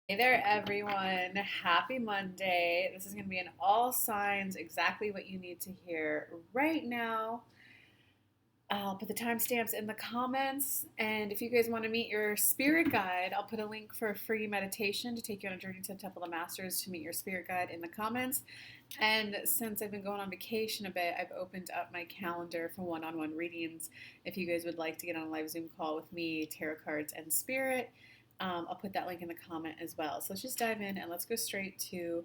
Hey there, everyone. Happy Monday. This is going to be an all signs, exactly what you need to hear right now. I'll put the timestamps in the comments. And if you guys want to meet your spirit guide, I'll put a link for a free meditation to take you on a journey to the Temple of Masters to meet your spirit guide in the comments. And since I've been going on vacation a bit, I've opened up my calendar for one on one readings. If you guys would like to get on a live Zoom call with me, tarot cards, and spirit, I'll put that link in the comment as well. So let's just dive in and let's go straight to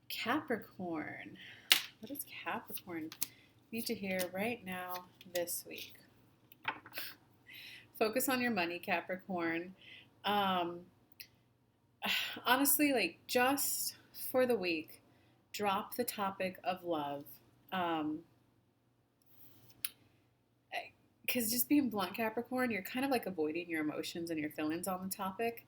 Capricorn. What does Capricorn need to hear right now this week? Focus on your money, Capricorn. Um, Honestly, like just for the week, drop the topic of love. Um, because just being blunt, Capricorn, you're kind of like avoiding your emotions and your feelings on the topic.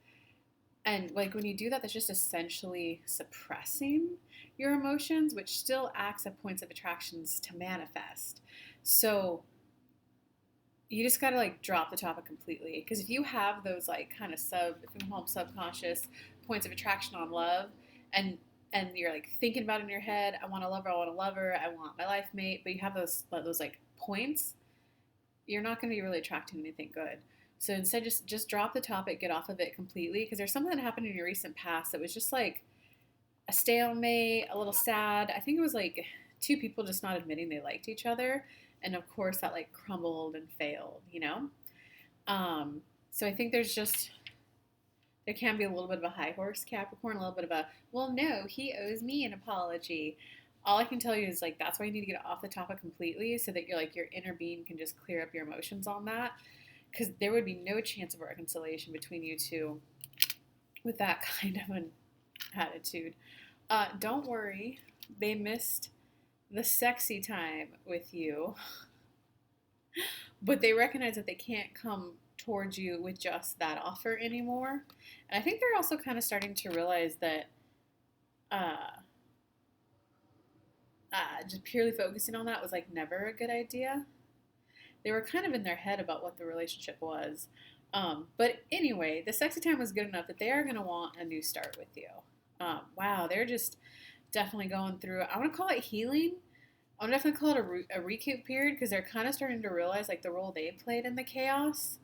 And like when you do that, that's just essentially suppressing your emotions, which still acts as points of attractions to manifest. So you just gotta like drop the topic completely. Because if you have those like kind of if you call them subconscious points of attraction on love, and you're like thinking about it in your head, I want a lover, I want a lover, I want my life mate, but you have those like points, you're not going to be really attracting anything good. So instead, just drop the topic, get off of it completely, because there's something that happened in your recent past that was just like a stalemate, a little sad. I think it was like two people just not admitting they liked each other, and of course that like crumbled and failed. So I think there can be a little bit of a high horse Capricorn, a little bit of a, well, no, he owes me an apology. All I can tell you is like that's why you need to get off the topic completely so that your inner being can just clear up your emotions on that, because there would be no chance of a reconciliation between you two with that kind of an attitude. Don't worry, they missed the sexy time with you, but they recognize that they can't come towards you with just that offer anymore. And I think they're also kind of starting to realize that uh, just purely focusing on that was like never a good idea. They were kind of in their head about what the relationship was. But anyway, the sexy time was good enough that they are going to want a new start with you. Wow, they're just definitely going through, I want to call it healing. I would definitely call it a recoup period, because they're kind of starting to realize like the role they played in the chaos.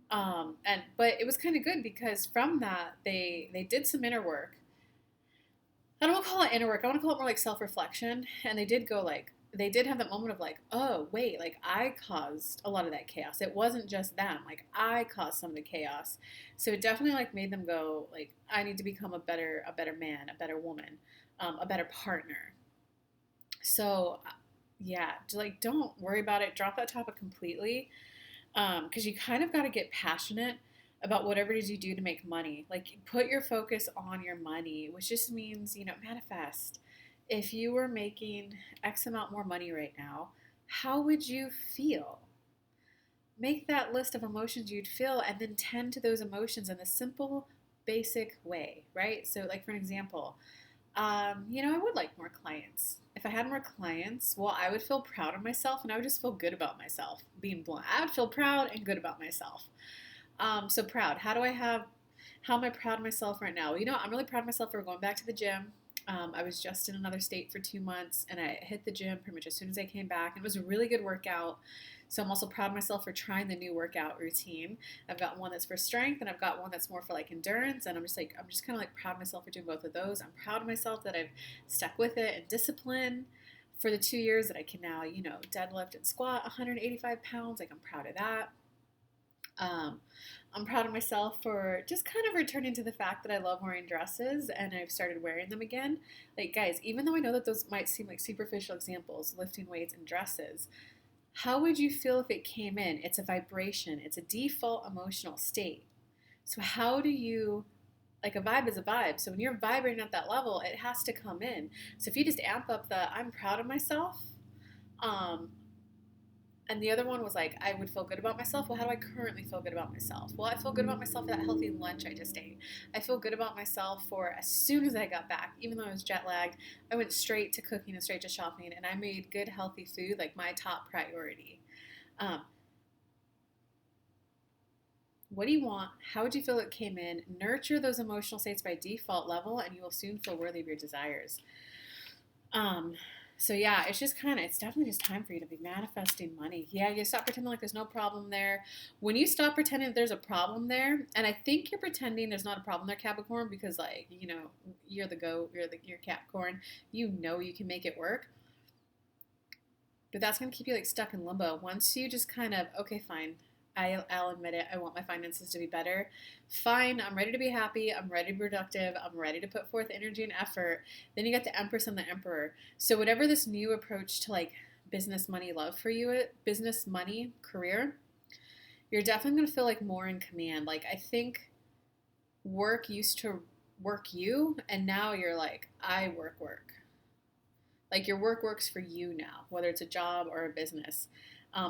But it was kind of good because from that they did some inner work. I don't want to call it inner work. I want to call it more like self reflection. And they did go like, they did have that moment of like, oh wait, like I caused a lot of that chaos. It wasn't just them. Like I caused some of the chaos. So it definitely like made them go like, I need to become a better man, a better woman, a better partner. So yeah, like don't worry about it. Drop that topic completely, because you kind of got to get passionate about whatever it is you do to make money. Like, put your focus on your money, which just means, manifest. If you were making X amount more money right now, how would you feel? Make that list of emotions you'd feel and then tend to those emotions in a simple, basic way, right? So, like, for an example, I would like more clients. If I had more clients, well, I would feel proud of myself and I would just feel good about myself. Being blunt, I would feel proud and good about myself. So proud. How am I proud of myself right now? Well, I'm really proud of myself for going back to the gym. I was just in another state for 2 months and I hit the gym pretty much as soon as I came back. It was a really good workout. So I'm also proud of myself for trying the new workout routine. I've got one that's for strength and I've got one that's more for like endurance. And I'm just kind of like proud of myself for doing both of those. I'm proud of myself that I've stuck with it and discipline for the 2 years that I can now, deadlift and squat 185 pounds. Like I'm proud of that. Um, I'm proud of myself for just kind of returning to the fact that I love wearing dresses and I've started wearing them again. Like, guys, even though I know that those might seem like superficial examples, lifting weights and dresses, how would you feel if it came in? It's a vibration, it's a default emotional state. So, how do you, like, a vibe is a vibe. So, when you're vibrating at that level, it has to come in. So, if you just amp up the I'm proud of myself, um, and the other one was like, I would feel good about myself. Well, how do I currently feel good about myself? Well, I feel good about myself for that healthy lunch I just ate. I feel good about myself for as soon as I got back, even though I was jet lagged, I went straight to cooking and straight to shopping, and I made good, healthy food like my top priority. Um, What do you want? How would you feel it came in? Nurture those emotional states by default level, and you will soon feel worthy of your desires. Um, so yeah, it's definitely just time for you to be manifesting money. Yeah, you stop pretending like there's no problem there. When you stop pretending that there's a problem there, and I think you're pretending there's not a problem there, Capricorn, because like, you're the goat, you're Capricorn, you can make it work. But that's gonna keep you like stuck in limbo. Once you just kind of, okay, fine, I'll admit it. I want my finances to be better. Fine, I'm ready to be happy. I'm ready to be productive. I'm ready to put forth energy and effort. Then you got the Empress and the Emperor. So whatever this new approach to like business, money, love for you, business, money, career, you're definitely gonna feel like more in command. Like I think work used to work you, and now you're like, I work. Like your work works for you now, whether it's a job or a business.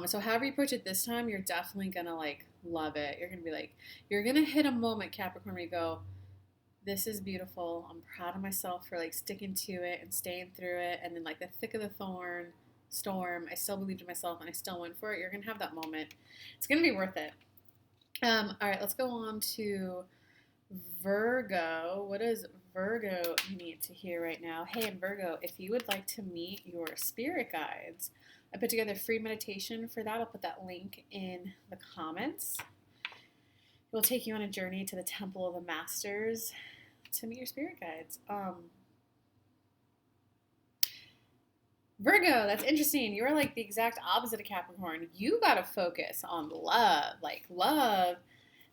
So however you approach it this time, you're definitely gonna like love it. You're gonna be like, you're gonna hit a moment, Capricorn, where you go, this is beautiful. I'm proud of myself for like sticking to it and staying through it. And then like the thick of the storm, I still believed in myself and I still went for it. You're gonna have that moment. It's gonna be worth it. All right, let's go on to Virgo. What does Virgo need to hear right now? Hey, and Virgo, if you would like to meet your spirit guides, I put together a free meditation for that. I'll put that link in the comments. It will take you on a journey to the Temple of the Masters to meet your spirit guides. Virgo, that's interesting. You're like the exact opposite of Capricorn. You got to focus on love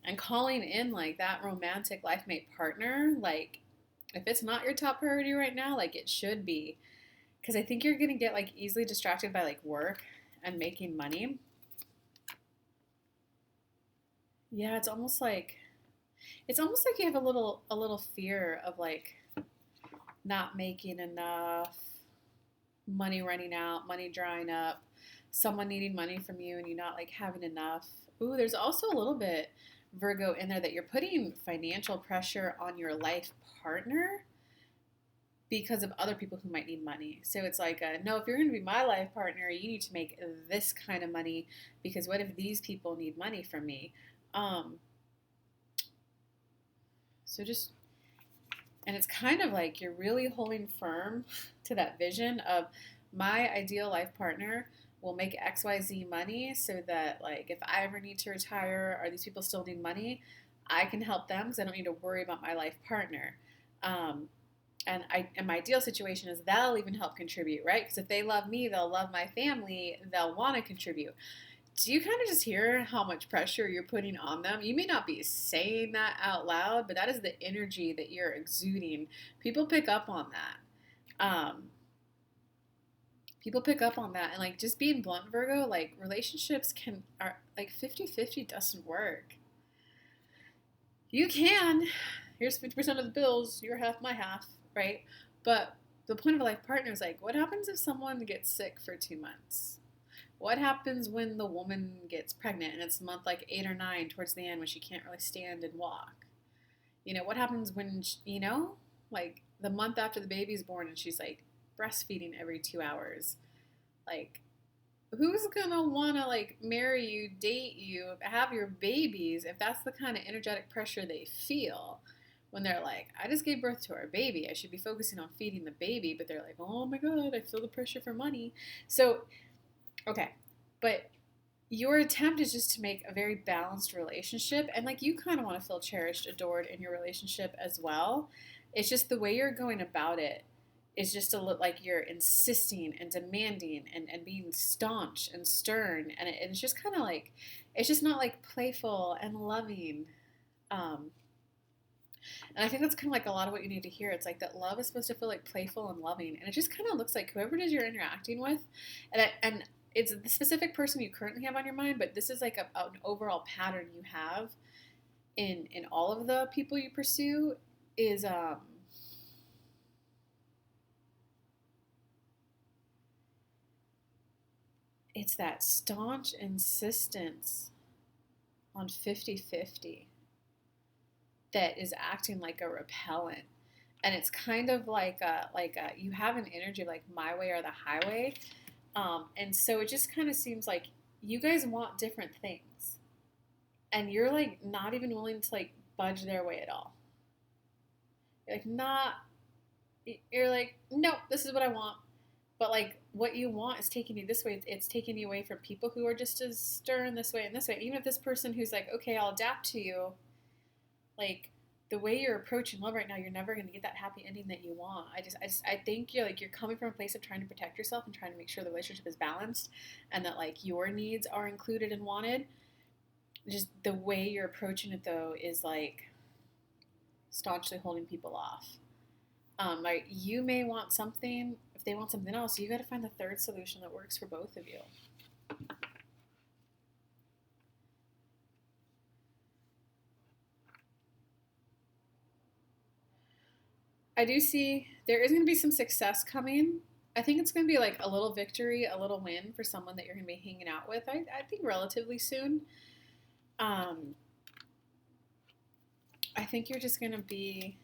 and calling in like that romantic life mate partner. Like if it's not your top priority right now, like it should be. Because I think you're going to get like easily distracted by like work and making money. Yeah, it's almost like you have a little fear of like not making enough, money running out, money drying up, someone needing money from you and you not like having enough. Ooh, there's also a little bit, Virgo, in there that you're putting financial pressure on your life partner because of other people who might need money. So it's like, no, if you're going to be my life partner, you need to make this kind of money because what if these people need money from me? So just, and it's kind of like you're really holding firm to that vision of my ideal life partner will make XYZ money so that like if I ever need to retire or these people still need money, I can help them because I don't need to worry about my life partner. And my ideal situation is that'll even help contribute, right? Because if they love me, they'll love my family, they'll want to contribute. Do you kind of just hear how much pressure you're putting on them? You may not be saying that out loud, but that is the energy that you're exuding. People pick up on that. People pick up on that. And like just being blunt, Virgo, like relationships are like 50-50 doesn't work. You can. Here's 50% of the bills, your half, my half, right? But the point of a life partner is like, what happens if someone gets sick for 2 months? What happens when the woman gets pregnant and it's month like 8 or 9 towards the end when she can't really stand and walk? What happens when, like the month after the baby's born and she's like breastfeeding every 2 hours? Like, who's gonna wanna like marry you, date you, have your babies if that's the kind of energetic pressure they feel when they're like, I just gave birth to our baby. I should be focusing on feeding the baby, but they're like, oh my God, I feel the pressure for money. So okay, but your attempt is just to make a very balanced relationship, and like you kind of want to feel cherished, adored in your relationship as well. It's just the way you're going about it is just to look like you're insisting and demanding and being staunch and stern, and it's just kind of like it's just not like playful and loving. And I think that's kind of like a lot of what you need to hear. It's like that love is supposed to feel like playful and loving, and it just kind of looks like whoever it is you're interacting with, and it's the specific person you currently have on your mind, but this is like an overall pattern you have in all of the people you pursue is it's that staunch insistence on 50-50 that is acting like a repellent. And it's kind of like you have an energy like my way or the highway. And so it just kind of seems like you guys want different things. and you're like not even willing to like budge their way at all. You're like not. You're like, nope, this is what I want. But like what you want is taking you this way. It's taking you away from people who are just as stern this way and this way. Even if this person who's like, okay, I'll adapt to you, like the way you're approaching love right now, you're never going to get that happy ending that you want. I think you're coming from a place of trying to protect yourself and trying to make sure the relationship is balanced and that like your needs are included and wanted. Just the way you're approaching it though is like staunchly holding people off. Like you may want something, if they want something else, you got to find the third solution that works for both of you. I do see there is going to be some success coming. I think it's going to be like a little victory, a little win for someone that you're going to be hanging out with. I think relatively soon. Um, I think you're just going to be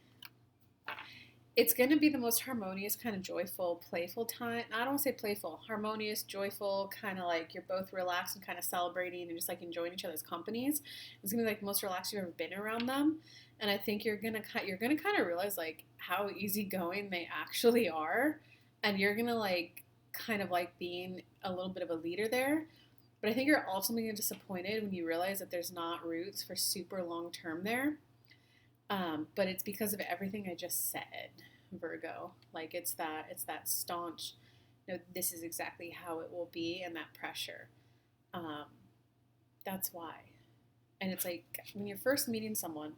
it's going to be the most harmonious, kind of joyful, playful time. I don't want to say playful, harmonious, joyful, kind of like you're both relaxed and kind of celebrating and just like enjoying each other's companies. It's going to be like the most relaxed you've ever been around them. And I think you're gonna kind of realize like how easygoing they actually are, and you're gonna like kind of like being a little bit of a leader there. But I think you're ultimately disappointed when you realize that there's not roots for super long term there. But it's because of everything I just said, Virgo. Like it's that staunch, no, this is exactly how it will be, and that pressure. Um, that's why. And it's like when you're first meeting someone,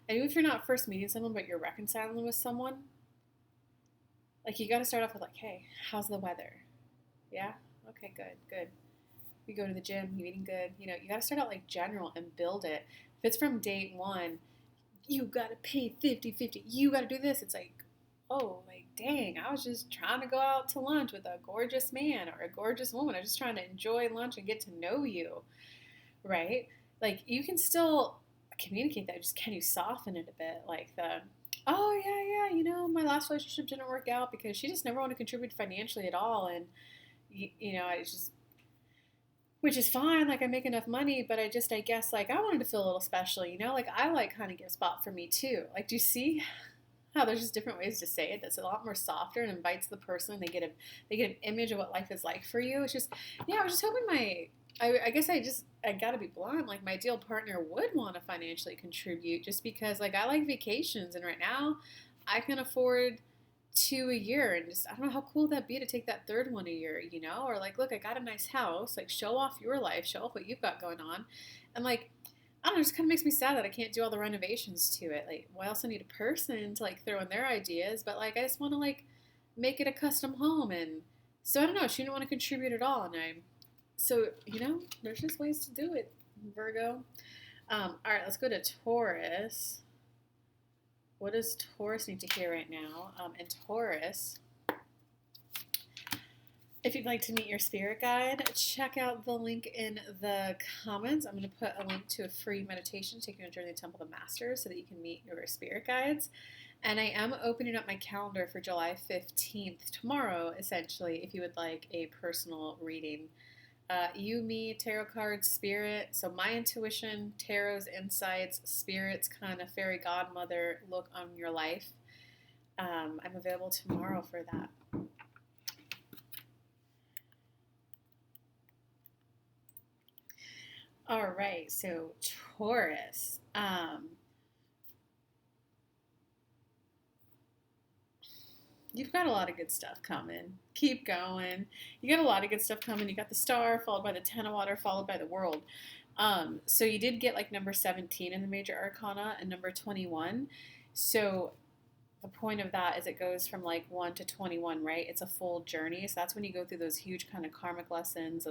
and even if you're not first meeting someone, but you're reconciling with someone, like you got to start off with like, hey, how's the weather? Yeah, okay, good, good. You go to the gym, you eating good. You know, you got to start out like general and build it. If it's from date one, you got to pay 50-50. You got to do this. It's like, oh, like, dang, I was just trying to go out to lunch with a gorgeous man or a gorgeous woman. I'm just trying to enjoy lunch and get to know you, right? Like, you can still communicate that. Just can you soften it a bit? Like oh, yeah, my last relationship didn't work out because she just never wanted to contribute financially at all. And, I just, which is fine. Like I make enough money, but I guess like I wanted to feel a little special, like I like kind of give a spot for me too. Like, do you see how there's just different ways to say it that's a lot more softer and invites the person. They get an image of what life is like for you. It's just, yeah, I was just hoping I guess I gotta be blunt, like my ideal partner would want to financially contribute just because like I like vacations, and right now I can afford two a year, and just I don't know how cool that'd be to take that third one a year, or like, look, I got a nice house, like show off your life, show off what you've got going on. And like, I don't know, it just kind of makes me sad that I can't do all the renovations to it. Like, well, I also need a person to like throw in their ideas, but like I just want to like make it a custom home. And so I don't know, she didn't want to contribute at all, and there's just ways to do it, Virgo. All right, let's go to Taurus. What does Taurus need to hear right now? And Taurus, if you'd like to meet your spirit guide, check out the link in the comments. I'm going to put a link to a free meditation to take you on a journey to the Temple of the Masters so that you can meet your spirit guides. And I am opening up my calendar for July 15th, tomorrow, essentially, if you would like a personal reading. You, me, tarot cards, spirit. So my intuition, tarot's insights, spirit's kind of fairy godmother look on your life. I'm available tomorrow for that. All right, so Taurus. You've got a lot of good stuff coming. Keep going. You got a lot of good stuff coming. You got the Star, followed by the Ten of Water, followed by the World. So you did get like number 17 in the Major Arcana and number 21. So the point of that is it goes from like 1 to 21, right? It's a full journey. So that's when you go through those huge kind of karmic lessons,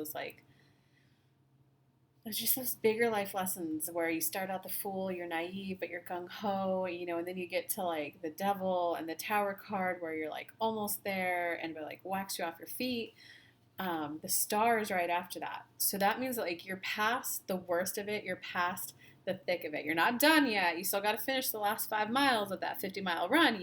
there's just those bigger life lessons where you start out the fool, you're naive, but you're gung-ho, and then you get to like the devil and the tower card where you're like almost there and it like whacks you off your feet. The Star is right after that. So that means that like you're past the worst of it, you're past the thick of it. You're not done yet. You still got to finish the last 5 miles of that 50-mile run,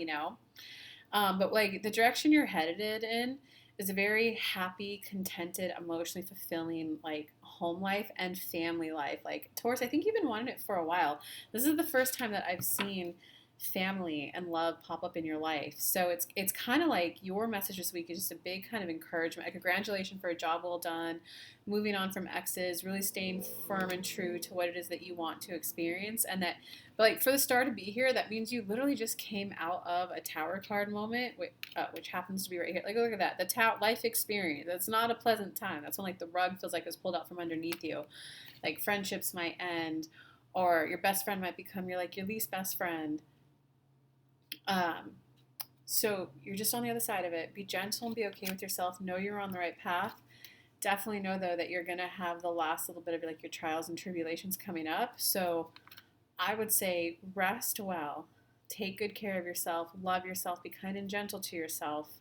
But like the direction you're headed in is a very happy, contented, emotionally fulfilling like home life and family life. Like Taurus, I think you've been wanting it for a while. This is the first time that I've seen family and love pop up in your life. So it's kind of like your message this week is just a big kind of encouragement. A congratulations for a job well done, moving on from exes, really staying firm and true to what it is that you want to experience, and that. But like for the star to be here, that means you literally just came out of a tower card moment, which happens to be right here. Like look at that, the life experience. That's not a pleasant time. That's when like the rug feels like it's pulled out from underneath you. Like friendships might end, or your best friend might become your least best friend. Um, so you're just on the other side of it. Be gentle and be okay with yourself. Know you're on the right path. Definitely know though that you're gonna have the last little bit of like your trials and tribulations coming up. So I would say rest well, take good care of yourself, love yourself, be kind and gentle to yourself,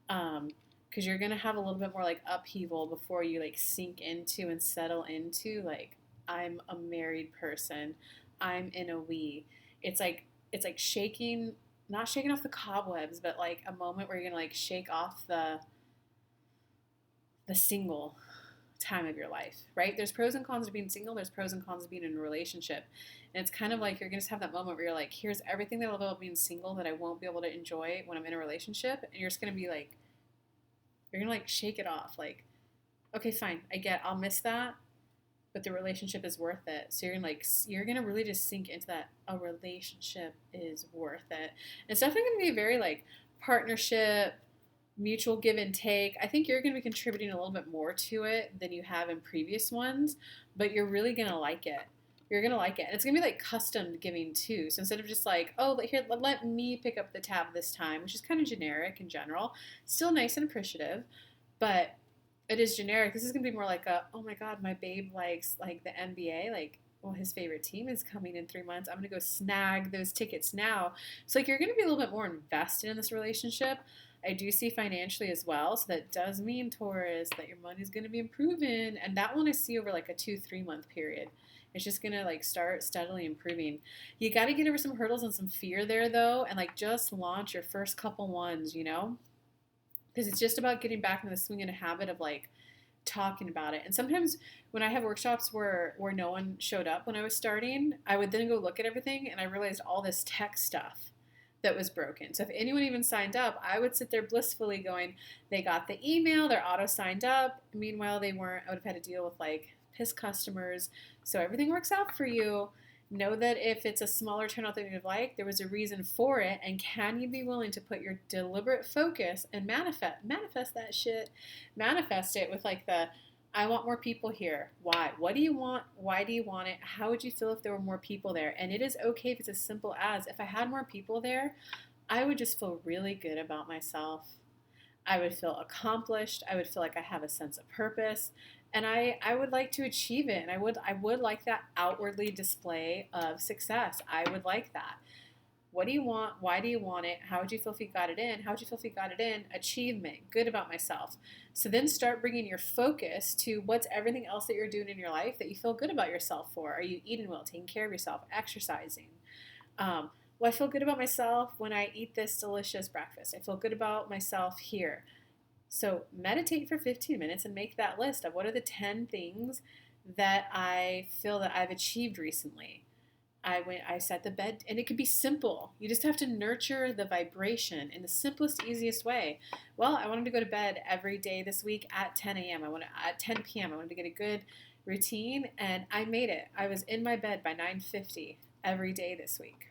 because you're gonna have a little bit more like upheaval before you like sink into and settle into like I'm a married person, I'm in a we. It's like shaking, not shaking off the cobwebs, but like a moment where you're gonna like shake off the single time of your life, right? There's pros and cons to being single. There's pros and cons to being in a relationship. And it's kind of like you're going to have that moment where you're like, here's everything that I love about being single that I won't be able to enjoy when I'm in a relationship. And you're just going to be like, you're going to like shake it off. Like, okay, fine. I'll miss that, but the relationship is worth it. So you're going to really just sink into that. A relationship is worth it. And it's definitely going to be a very like partnership, mutual give and take. I think you're going to be contributing a little bit more to it than you have in previous ones, but you're really going to like it. You're going to like it. And it's going to be like custom giving too. So instead of just like, oh, here, let me pick up the tab this time, which is kind of generic in general, still nice and appreciative, but it is generic. This is going to be more like oh my God, my babe likes like the NBA, like, well, his favorite team is coming in 3 months. I'm going to go snag those tickets now. So like you're going to be a little bit more invested in this relationship. I do see financially as well. So that does mean, Taurus, that your money is going to be improving. And that one I see over like a 2-3 month period. It's just going to like start steadily improving. You got to get over some hurdles and some fear there though. And like just launch your first couple ones, because it's just about getting back into the swing and a habit of like talking about it. And sometimes when I have workshops where no one showed up when I was starting, I would then go look at everything and I realized all this tech stuff that was broken. So if anyone even signed up, I would sit there blissfully going, they got the email, they're auto signed up. Meanwhile, they weren't. I would have had to deal with like pissed customers. So everything works out for you. Know that if it's a smaller turnout than you'd like, there was a reason for it. And can you be willing to put your deliberate focus and manifest that shit? Manifest it with like I want more people here. Why? What do you want? Why do you want it? How would you feel if there were more people there? And it is okay if it's as simple as if I had more people there, I would just feel really good about myself. I would feel accomplished. I would feel like I have a sense of purpose. And I would like to achieve it. And I would like that outwardly display of success. I would like that. What do you want? Why do you want it? How would you feel if you got it in? How would you feel if you got it in? Achievement. Good about myself. So then start bringing your focus to what's everything else that you're doing in your life that you feel good about yourself for. Are you eating well, taking care of yourself, exercising? Well, I feel good about myself when I eat this delicious breakfast. I feel good about myself here. So meditate for 15 minutes and make that list of what are the 10 things that I feel that I've achieved recently. I set the bed, and it could be simple. You just have to nurture the vibration in the simplest, easiest way. Well, I wanted to go to bed every day this week at 10 a.m. At 10 p.m. I wanted to get a good routine, and I made it. I was in my bed by 9:50 every day this week.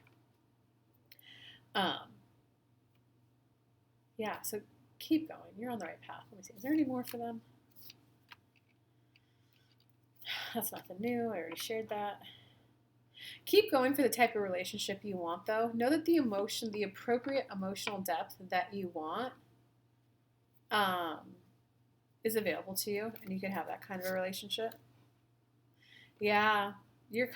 Yeah, so keep going. You're on the right path. Let me see. Is there any more for them? That's nothing new. I already shared that. Keep going for the type of relationship you want, though. Know that the appropriate emotional depth that you want is available to you, and you can have that kind of a relationship. Yeah, you're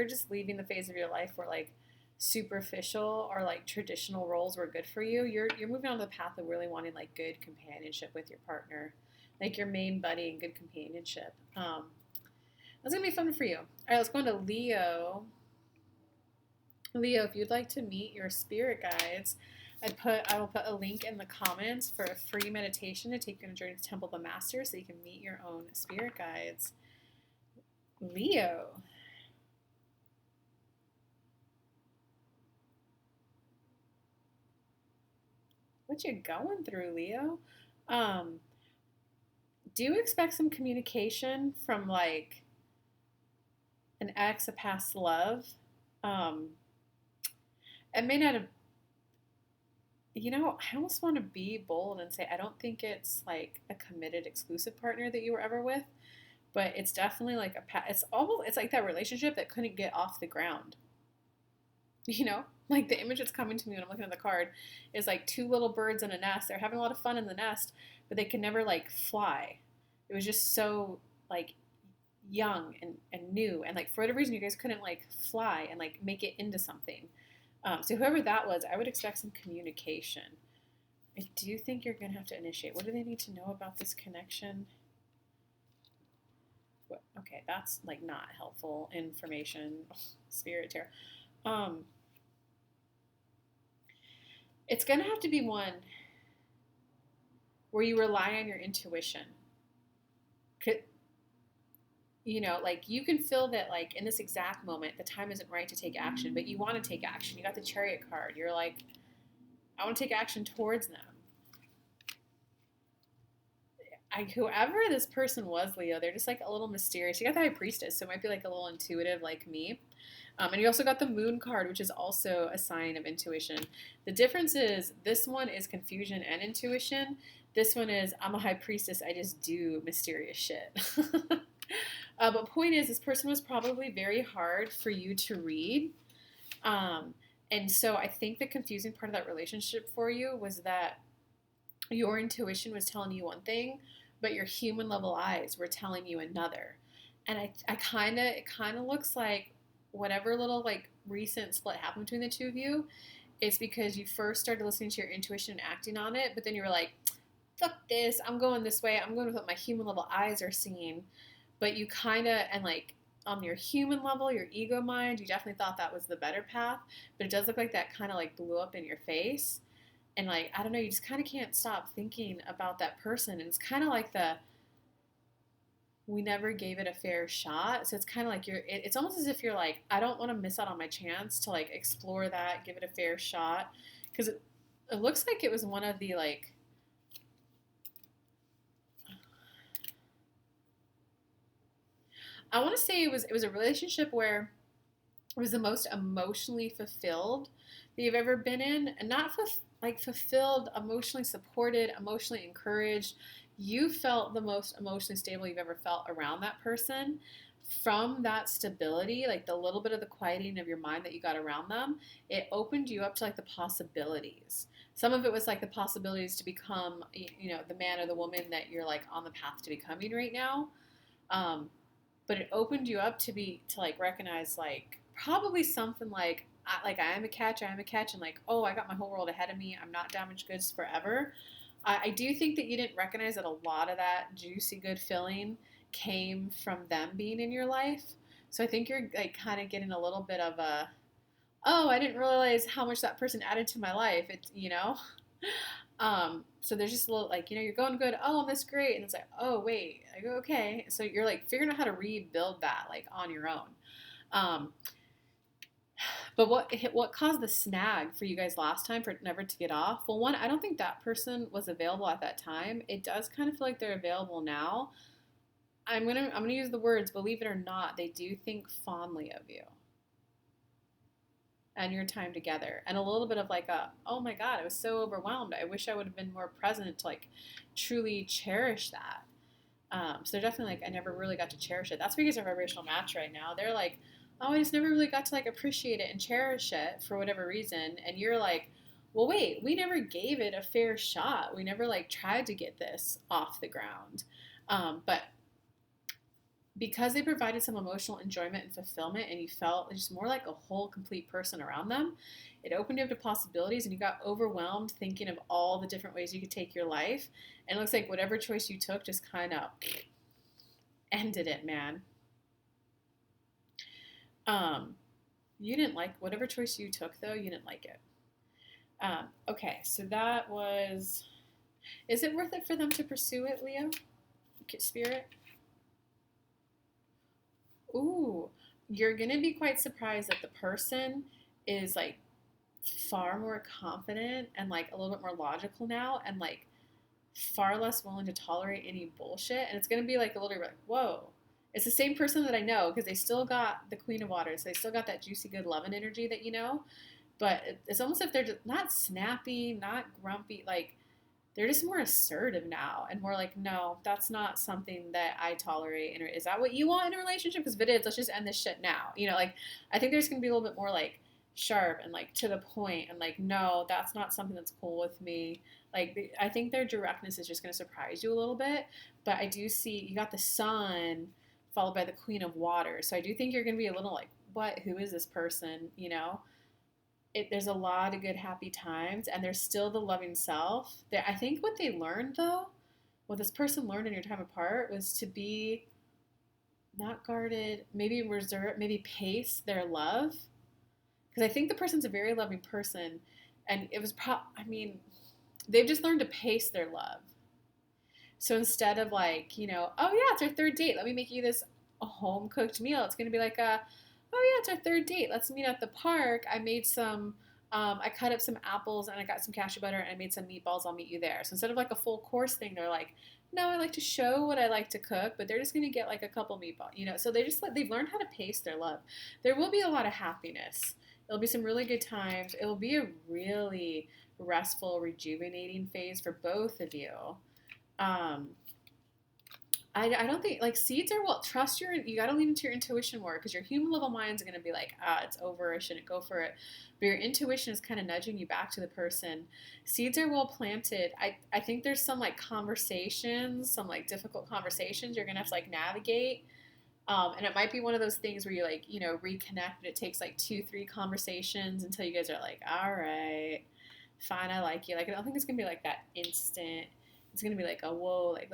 just leaving the phase of your life where like superficial or like traditional roles were good for you. You're moving on to the path of really wanting like good companionship with your partner, like your main buddy and good companionship. That's gonna be fun for you. All right, let's go into Leo. Leo, if you'd like to meet your spirit guides, I will put a link in the comments for a free meditation to take you on a journey to Temple of the Master so you can meet your own spirit guides. Leo. What you going through, Leo? Do expect some communication from like an ex, a past love. Um, it may not have, I almost want to be bold and say I don't think it's like a committed exclusive partner that you were ever with, but it's definitely like it's like that relationship that couldn't get off the ground. Like the image that's coming to me when I'm looking at the card is like two little birds in a nest. They're having a lot of fun in the nest, but they can never like fly. It was just so like young and new, and like for whatever reason you guys couldn't like fly and like make it into something. So whoever that was, I would expect some communication. I do think you're gonna have to initiate. What do they need to know about this connection? Okay, that's like not helpful information. Spirit tarot. It's gonna have to be one where you rely on your intuition. Like you can feel that like in this exact moment the time isn't right to take action, but you want to take action. You got the Chariot card. You're like, I want to take action towards them. Whoever this person was, Leo, they're just like a little mysterious. You got the High Priestess, so it might be like a little intuitive like me. And you also got the Moon card, which is also a sign of intuition. The difference is this one is confusion and intuition. This one is I'm a High Priestess. I just do mysterious shit. But point is, this person was probably very hard for you to read. And so I think the confusing part of that relationship for you was that your intuition was telling you one thing, but your human level eyes were telling you another. And it kind of looks like whatever little like recent split happened between the two of you is because you first started listening to your intuition and acting on it, but then you were like, fuck this, I'm going this way, I'm going with what my human level eyes are seeing. But you kind of, and like on your human level, your ego mind, you definitely thought that was the better path, but it does look like that kind of like blew up in your face. And like, I don't know, you just kind of can't stop thinking about that person. And it's kind of like we never gave it a fair shot. So it's kind of like it's almost as if you're like, I don't want to miss out on my chance to like explore that, give it a fair shot. Because it looks like it was one of the like, I want to say it was a relationship where it was the most emotionally fulfilled that you've ever been in, and not fulfilled, emotionally supported, emotionally encouraged. You felt the most emotionally stable you've ever felt around that person. From that stability, like the little bit of the quieting of your mind that you got around them, it opened you up to like the possibilities. Some of it was like the possibilities to become, the man or the woman that you're like on the path to becoming right now. But it opened you up to like recognize like probably something like I am a catch, and like, oh, I got my whole world ahead of me. I'm not damaged goods forever. I do think that you didn't recognize that a lot of that juicy good feeling came from them being in your life. So I think you're like kind of getting a little bit of a, oh, I didn't realize how much that person added to my life. It's. So there's just a little like, you're going good. Oh, that's great. And it's like, oh, wait, I go, okay. So you're like figuring out how to rebuild that like on your own. But what caused the snag for you guys last time for it never to get off? Well, one, I don't think that person was available at that time. It does kind of feel like they're available now. I'm gonna use the words, believe it or not, they do think fondly of you and your time together, and a little bit of like oh my god, I was so overwhelmed, I wish I would have been more present to like truly cherish that. So they're definitely like, I never really got to cherish it. That's because our vibrational match right now, they're like, oh, I just never really got to like appreciate it and cherish it for whatever reason. And you're like, well, wait, we never gave it a fair shot, we never like tried to get this off the ground. But because they provided some emotional enjoyment and fulfillment, and you felt just more like a whole complete person around them, it opened you up to possibilities, and you got overwhelmed thinking of all the different ways you could take your life. And it looks like whatever choice you took just kind of ended it, man. You didn't like whatever choice you took, though. You didn't like it. Okay, so that was. Is it worth it for them to pursue it, Leo? Spirit? Ooh, you're gonna be quite surprised that the person is like far more confident and like a little bit more logical now and like far less willing to tolerate any bullshit. And it's gonna be like a little bit like, whoa. It's the same person that I know because they still got the Queen of Water, so they still got that juicy, good loving energy that you know. But it's almost if they're just not snappy, not grumpy, like they're just more assertive now and more like, no, that's not something that I tolerate. And is that what you want in a relationship? Because if it is, let's just end this shit now. You know, like I think there's gonna be a little bit more like sharp and like to the point and like, no, that's not something that's cool with me. Like I think their directness is just gonna surprise you a little bit. But I do see you got the Sun followed by the Queen of Water, so I do think you're gonna be a little like, what? Who is this person? You know, there's a lot of good happy times and there's still the loving self there. I think what they learned though, what this person learned in your time apart was to be not guarded, maybe reserve, maybe pace their love, because I think the person's a very loving person and it was I mean they've just learned to pace their love. So instead of like, you know, oh yeah, it's our third date, let me make you this a home cooked meal, it's going to be like a, oh yeah, it's our third date, let's meet at the park, I made some I cut up some apples and I got some cashew butter and I made some meatballs, I'll meet you there. So instead of like a full course thing, they're like, no, I like to show what I like to cook, but they're just going to get like a couple meatballs, you know. So they've learned how to pace their love. There will be a lot of happiness. It'll be some really good times. It'll be a really restful, rejuvenating phase for both of you. Um, I don't think like seeds are well. Trust you got to lean into your intuition more because your human level mind's going to be like, it's over. I shouldn't go for it. But your intuition is kind of nudging you back to the person. Seeds are well planted. I think there's some like conversations, some like difficult conversations you're going to have to like navigate. And it might be one of those things where you like, you know, reconnect, but it takes like 2-3 conversations until you guys are like, all right, fine, I like you. Like, I don't think it's going to be like that instant. It's going to be like, oh, whoa, like,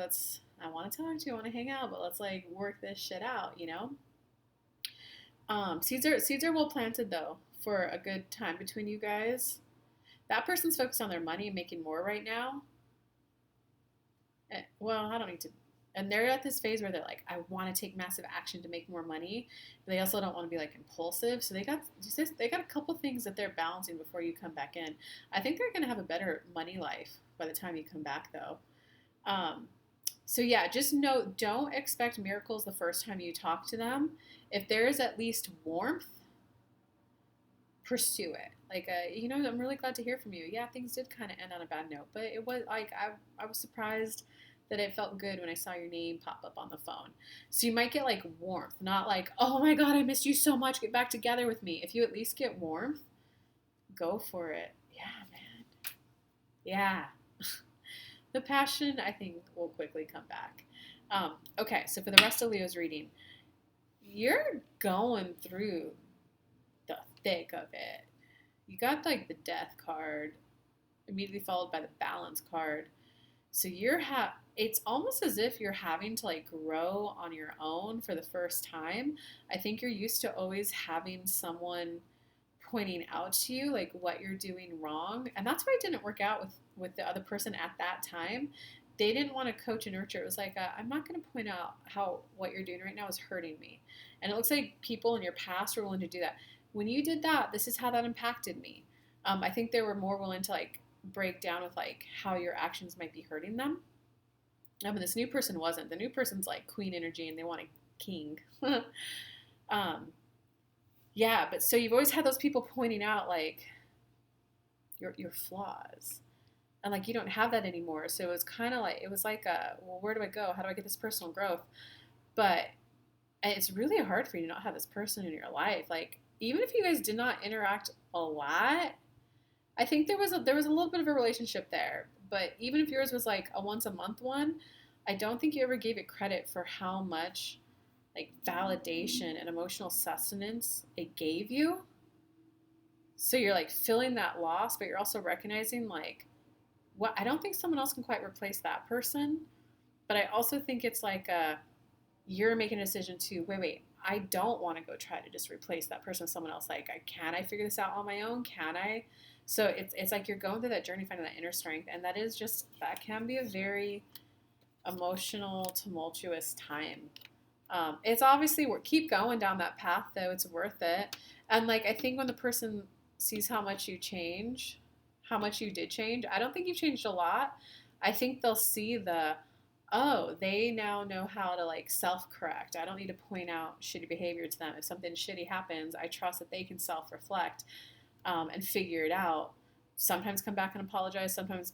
I want to talk to you, I want to hang out, but let's like work this shit out, you know? Seeds are well planted though for a good time between you guys. That person's focused on their money and making more right now. Well, I don't need to. And they're at this phase where they're like, I want to take massive action to make more money, but they also don't want to be like impulsive. So they got a couple things that they're balancing before you come back in. I think they're gonna have a better money life by the time you come back though. So yeah, just note, don't expect miracles the first time you talk to them. If there is at least warmth, pursue it. Like, you know, I'm really glad to hear from you. Yeah, things did kind of end on a bad note, but it was like, I was surprised that it felt good when I saw your name pop up on the phone. So you might get like warmth, not like, oh my God, I missed you so much, get back together with me. If you at least get warmth, go for it. Yeah, man. Yeah. The passion, I think, will quickly come back. Okay, so for the rest of Leo's reading, you're going through the thick of it. You got like the death card, immediately followed by the balance card. So it's almost as if you're having to like grow on your own for the first time. I think you're used to always having someone pointing out to you like what you're doing wrong, and that's why it didn't work out with the other person at that time. They didn't want to coach and nurture. It was like, I'm not going to point out how what you're doing right now is hurting me. And it looks like people in your past were willing to do that. When you did that, this is how that impacted me. I think they were more willing to like break down with like how your actions might be hurting them. I mean, this new person wasn't. The new person's like queen energy and they want a king. Yeah, but so you've always had those people pointing out like your flaws. And like you don't have that anymore. So it was kind of like, it was like well, where do I go? How do I get this personal growth? But it's really hard for you to not have this person in your life. Like even if you guys did not interact a lot, I think there was a little bit of a relationship there. But even if yours was like a once a month one, I don't think you ever gave it credit for how much like validation and emotional sustenance it gave you. So you're like feeling that loss, but you're also recognizing like, what, I don't think someone else can quite replace that person. But I also think it's like you're making a decision to wait, I don't want to go try to just replace that person with someone else. Like, can I figure this out on my own? Can I? So it's like you're going through that journey, finding that inner strength, and that can be a very emotional, tumultuous time. It's obviously keep going down that path though. It's worth it. And like I think when the person sees how much you change, how much you did change, I don't think you've changed a lot. I think they'll see oh, they now know how to like self-correct. I don't need to point out shitty behavior to them. If something shitty happens, I trust that they can self-reflect and figure it out. Sometimes come back and apologize. Sometimes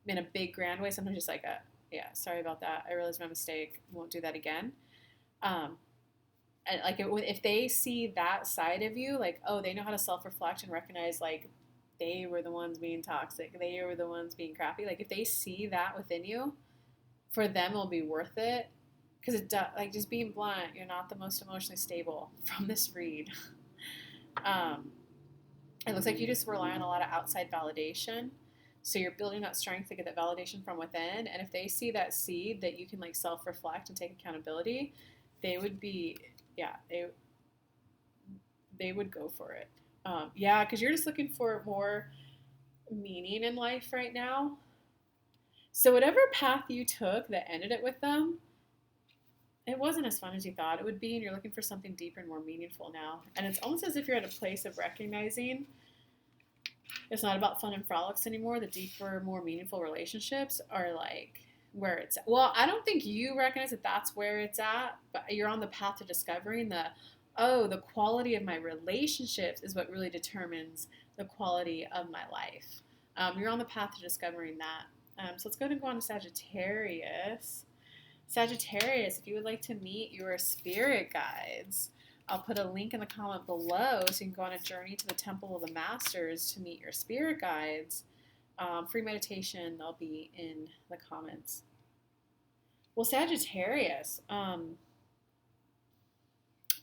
in a big grand way. Sometimes just like yeah, sorry about that. I realized my mistake. Won't do that again. Um, and like if they see that side of you, like, oh, they know how to self-reflect and recognize like they were the ones being toxic, they were the ones being crappy. Like if they see that within you, for them it'll be worth it. Because like just being blunt, you're not the most emotionally stable from this read. It looks like you just rely on a lot of outside validation. So you're building that strength to get that validation from within. And if they see that seed that you can like self-reflect and take accountability, they would be, yeah, they would go for it. Yeah, because you're just looking for more meaning in life right now. So whatever path you took that ended it with them, it wasn't as fun as you thought it would be, and you're looking for something deeper and more meaningful now. And it's almost as if you're at a place of recognizing it's not about fun and frolics anymore. The deeper, more meaningful relationships are like where it's at. Well, I don't think you recognize that that's where it's at, but you're on the path to discovering the quality of my relationships is what really determines the quality of my life. You're on the path to discovering that. So let's go ahead and go on to Sagittarius. Sagittarius, if you would like to meet your spirit guides, I'll put a link in the comment below so you can go on a journey to the Temple of the Masters to meet your spirit guides. Free meditation, they'll be in the comments. Well, Sagittarius,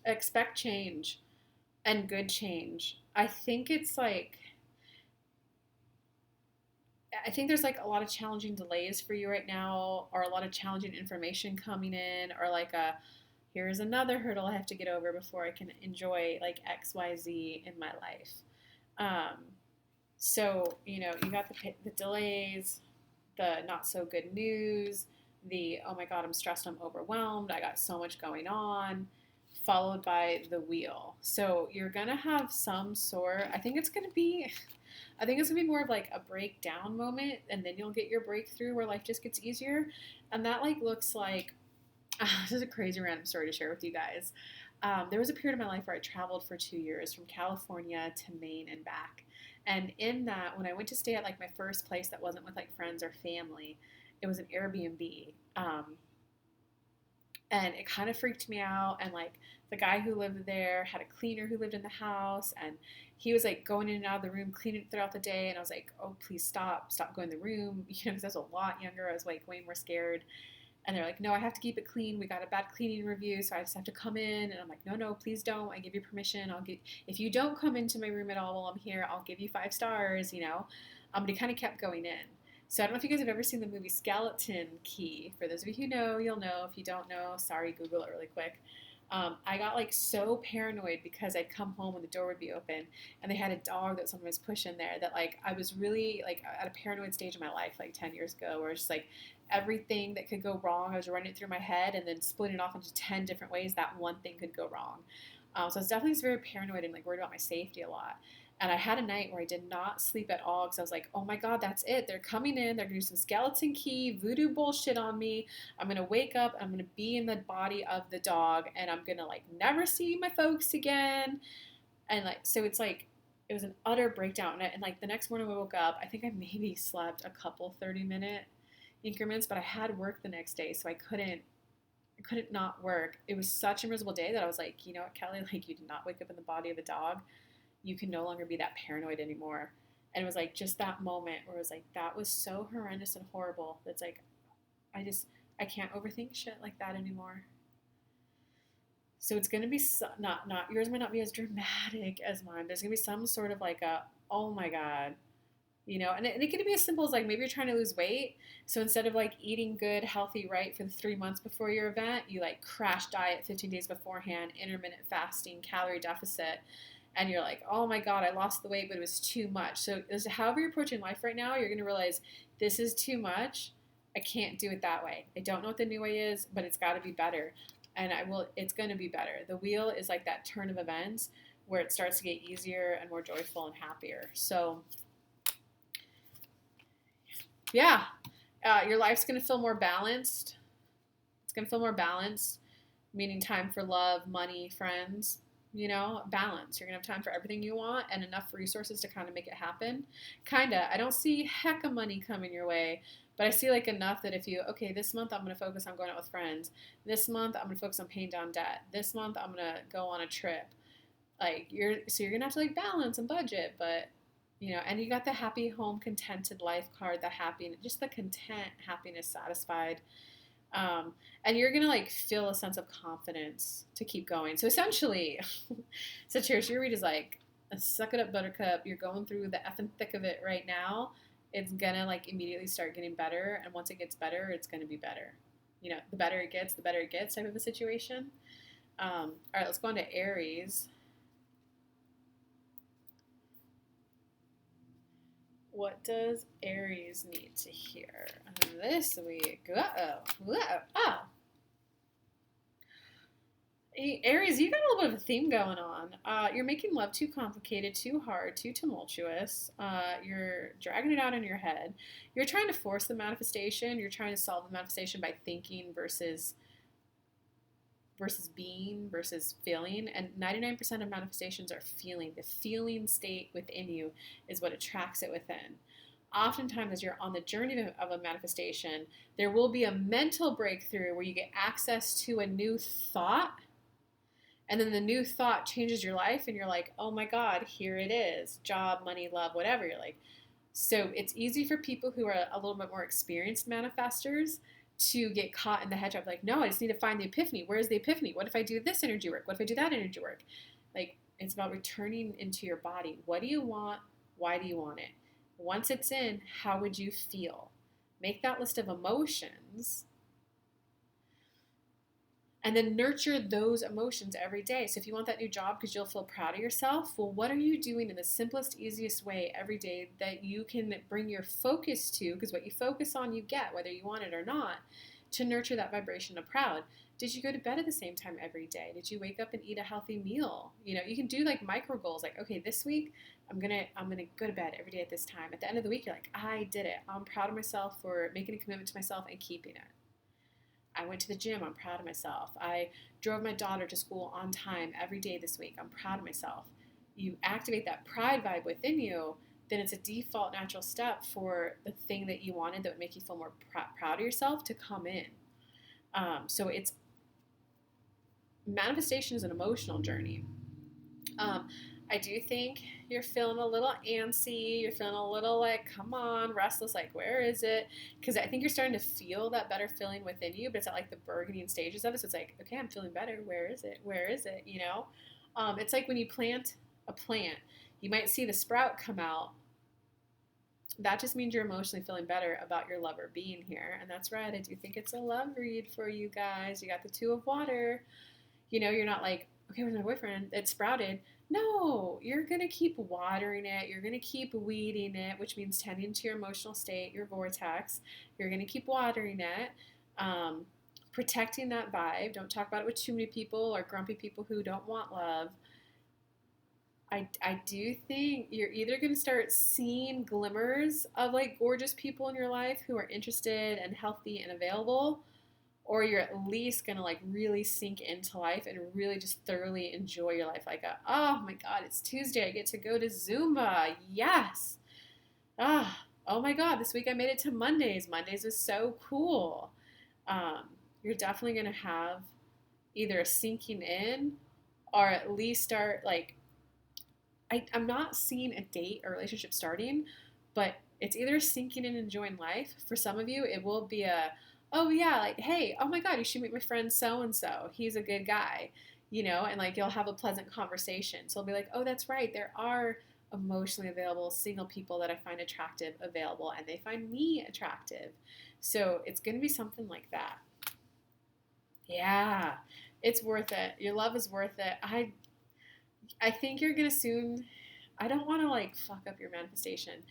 expect change and good change. I think there's like a lot of challenging delays for you right now, or a lot of challenging information coming in, or like here's another hurdle I have to get over before I can enjoy like XYZ in my life. So, you got the delays, the not so good news, the, oh my God, I'm stressed, I'm overwhelmed, I got so much going on, followed by the wheel. So you're going to have some sort, I think it's going to be more of like a breakdown moment, and then you'll get your breakthrough where life just gets easier. And that like looks like, this is a crazy random story to share with you guys. There was a period of my life where I traveled for 2 years from California to Maine and back. And in that, when I went to stay at like my first place that wasn't with like friends or family, it was an Airbnb. And it kind of freaked me out. And like the guy who lived there had a cleaner who lived in the house, and he was like going in and out of the room, cleaning it throughout the day. And I was like, oh, please stop going in the room. Because I was a lot younger. I was like way more scared. And they're like, no, I have to keep it clean. We got a bad cleaning review, so I just have to come in. And I'm like, no, please don't. I give you permission. If you don't come into my room at all while I'm here, I'll give you 5 stars, But he kind of kept going in. So I don't know if you guys have ever seen the movie Skeleton Key. For those of you who know, you'll know. If you don't know, sorry, Google it really quick. I got like so paranoid because I'd come home when the door would be open, and they had a dog that someone was pushing there, that like I was really like at a paranoid stage in my life like 10 years ago, where it's just like everything that could go wrong, I was running it through my head and then splitting it off into 10 different ways that one thing could go wrong. So I was definitely just very paranoid and like worried about my safety a lot. And I had a night where I did not sleep at all because I was like, oh my God, that's it. They're coming in. They're going to do some skeleton key, voodoo bullshit on me. I'm going to wake up. I'm going to be in the body of the dog. And I'm going to like never see my folks again. And like, so it's like, it was an utter breakdown. And like the next morning I woke up, I think I maybe slept a couple 30-minute increments, but I had work the next day. So I couldn't not work. It was such a miserable day that I was like, you know what, Kelly, like you did not wake up in the body of a dog. You can no longer be that paranoid anymore. And it was like just that moment where it was like, that was so horrendous and horrible. That's like, I can't overthink shit like that anymore. So it's going to be not yours might not be as dramatic as mine. There's going to be some sort of like a, oh my God, and it can be as simple as like maybe you're trying to lose weight. So instead of like eating good, healthy, right, for the 3 months before your event, you like crash diet 15 days beforehand, intermittent fasting, calorie deficit. and you're like, oh my God, I lost the weight, but it was too much. So however you're approaching life right now, you're going to realize this is too much. I can't do it that way. I don't know what the new way is, but it's got to be better. And it's going to be better. The wheel is like that turn of events where it starts to get easier and more joyful and happier. So yeah, your life's going to feel more balanced. It's going to feel more balanced, meaning time for love, money, friends, balance. You're going to have time for everything you want and enough resources to kind of make it happen. I don't see heck of money coming your way, but I see like enough that if okay, this month I'm going to focus on going out with friends. This month I'm going to focus on paying down debt. This month I'm going to go on a trip. Like you're going to have to like balance and budget, but and you got the happy home contented life card, the happiness, just the content, happiness, satisfied. And you're going to like feel a sense of confidence to keep going. So essentially, Sagittarius, your read is like, suck it up, buttercup. You're going through the effing thick of it right now. It's going to like immediately start getting better. And once it gets better, it's going to be better. The better it gets type of a situation. All right, let's go on to Aries. What does Aries need to hear this week? Oh. Aries, you got a little bit of a theme going on. You're making love too complicated, too hard, too tumultuous. You're dragging it out in your head. You're trying to force the manifestation. You're trying to solve the manifestation by thinking versus being versus feeling. And 99% of manifestations are feeling. The feeling state within you is what attracts it within. Oftentimes, as you're on the journey of a manifestation, there will be a mental breakthrough where you get access to a new thought. And then the new thought changes your life and you're like, oh my God, here it is. Job, money, love, whatever. You're like, so it's easy for people who are a little bit more experienced manifestors to get caught in the hedgehog. Like, no, I just need to find the epiphany. Where's the epiphany? What if I do this energy work? What if I do that energy work? Like, it's about returning into your body. What do you want? Why do you want it? Once it's in, how would you feel? Make that list of emotions and then nurture those emotions every day. So if you want that new job because you'll feel proud of yourself, well, what are you doing in the simplest, easiest way every day that you can bring your focus to? Because what you focus on, you get, whether you want it or not, to nurture that vibration of proud. Did you go to bed at the same time every day? Did you wake up and eat a healthy meal? You can do like micro goals, like, okay, this week I'm gonna go to bed every day at this time. At the end of the week, you're like, I did it. I'm proud of myself for making a commitment to myself and keeping it. I went to the gym. I'm proud of myself. I drove my daughter to school on time every day this week. I'm proud of myself. You activate that pride vibe within you, then it's a default natural step for the thing that you wanted that would make you feel more proud of yourself to come in. So it's manifestation is an emotional journey. I do think you're feeling a little antsy. You're feeling a little like, come on, restless, like, where is it? Because I think you're starting to feel that better feeling within you, but it's at like the burgeoning stages of it. So it's like, okay, I'm feeling better. Where is it? Where is it? It's like when you plant a plant, you might see the sprout come out. That just means you're emotionally feeling better about your lover being here. And that's right. I do think it's a love read for you guys. You got the 2 of water. You're not like, okay, where's my boyfriend? It sprouted. No, you're going to keep watering it. You're going to keep weeding it, which means tending to your emotional state, your vortex. You're going to keep watering it, protecting that vibe. Don't talk about it with too many people or grumpy people who don't want love. I do think you're either going to start seeing glimmers of like gorgeous people in your life who are interested and healthy and available, or you're at least going to like really sink into life and really just thoroughly enjoy your life. Like, oh my God, it's Tuesday. I get to go to Zumba. Yes. Oh my God, this week I made it to Mondays. Mondays is so cool. You're definitely going to have either a sinking in or at least start like, I'm not seeing a date or relationship starting, but it's either sinking in and enjoying life. For some of you, it will be oh yeah, like, hey, oh my God, you should meet my friend so-and-so. He's a good guy, and like you'll have a pleasant conversation. So it'll be like, oh, that's right. There are emotionally available single people that I find attractive available and they find me attractive. So it's going to be something like that. Yeah, it's worth it. Your love is worth it. I think you're gonna soon. I don't want to like fuck up your manifestation.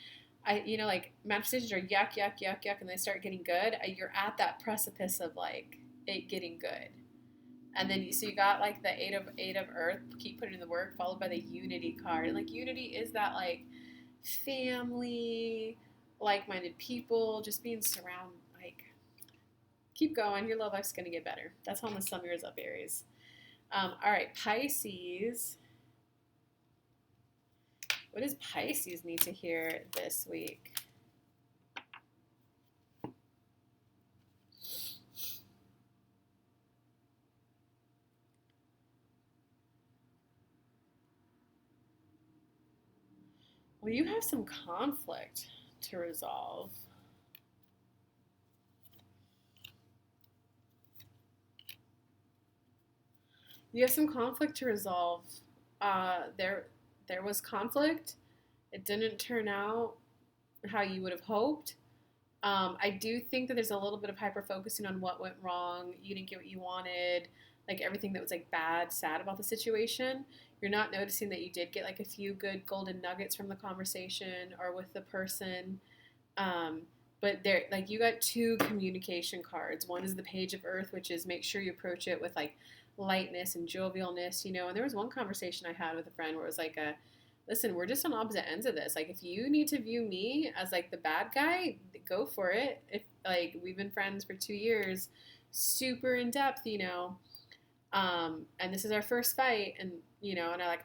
Like manifestations are yuck, yuck, yuck, yuck, and they start getting good. You're at that precipice of like it getting good, and then so you got like the eight of Earth. Keep putting in the work, followed by the Unity card, and like Unity is that like family, like-minded people, just being surrounded. Like keep going. Your love life's gonna get better. That's how the sun mirrors up Aries. All right, Pisces. What does Pisces need to hear this week? Well, you have some conflict to resolve. You have some conflict to resolve. There was conflict. It didn't turn out how you would have hoped. I do think that there's a little bit of hyper focusing on what went wrong. You didn't get what you wanted, like everything that was like bad, sad about the situation. You're not noticing that you did get like a few good golden nuggets from the conversation or with the person. Um, but there, like you got two communication cards. One is the Page of Earth, which is make sure you approach it with like lightness and jovialness, And there was one conversation I had with a friend where it was like listen, we're just on opposite ends of this. Like, if you need to view me as like the bad guy, go for it. If like we've been friends for 2 years, super in depth. And this is our first fight, and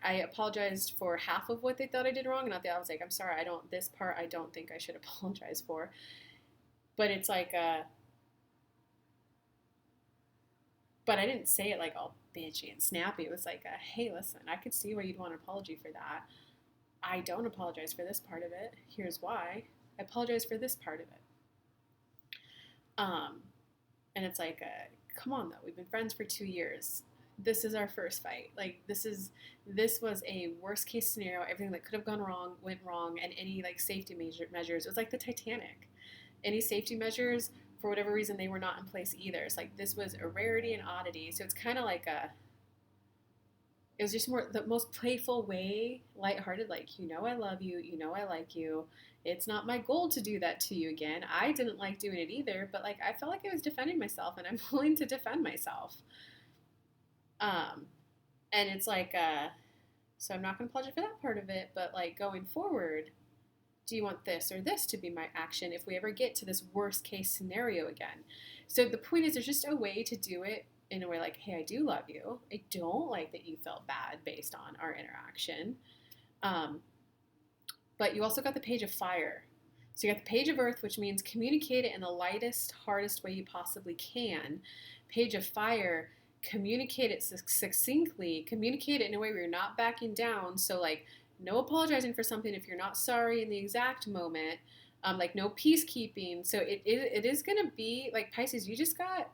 I apologized for half of what they thought I did wrong, and not the other. I was like, I'm sorry, this part I don't think I should apologize for. But it's like, but I didn't say it like all bitchy and snappy. It was like, hey, listen, I could see why you'd want an apology for that. I don't apologize for this part of it. Here's why. I apologize for this part of it. And it's like, come on though, we've been friends for 2 years. This is our first fight. Like this was a worst case scenario. Everything that could have gone wrong went wrong, and any like safety measures. It was like the Titanic. Any safety measures, for whatever reason, they were not in place either. It's like this was a rarity and oddity. So it's kind of like it was just more the most playful way, lighthearted, like, I love you, I like you. It's not my goal to do that to you again. I didn't like doing it either, but like I felt like I was defending myself, and I'm willing to defend myself. And it's like, so I'm not going to apologize for that part of it, but like going forward, do you want this or this to be my action if we ever get to this worst case scenario again? So the point is, there's just a way to do it in a way like, hey, I do love you. I don't like that you felt bad based on our interaction. But you also got the Page of Fire. So you got the Page of Earth, which means communicate it in the lightest, hardest way you possibly can. Page of Fire, communicate it succinctly. Communicate it in a way where you're not backing down. So like, no apologizing for something if you're not sorry in the exact moment. Like no peacekeeping. So it is going to be like Pisces, you just got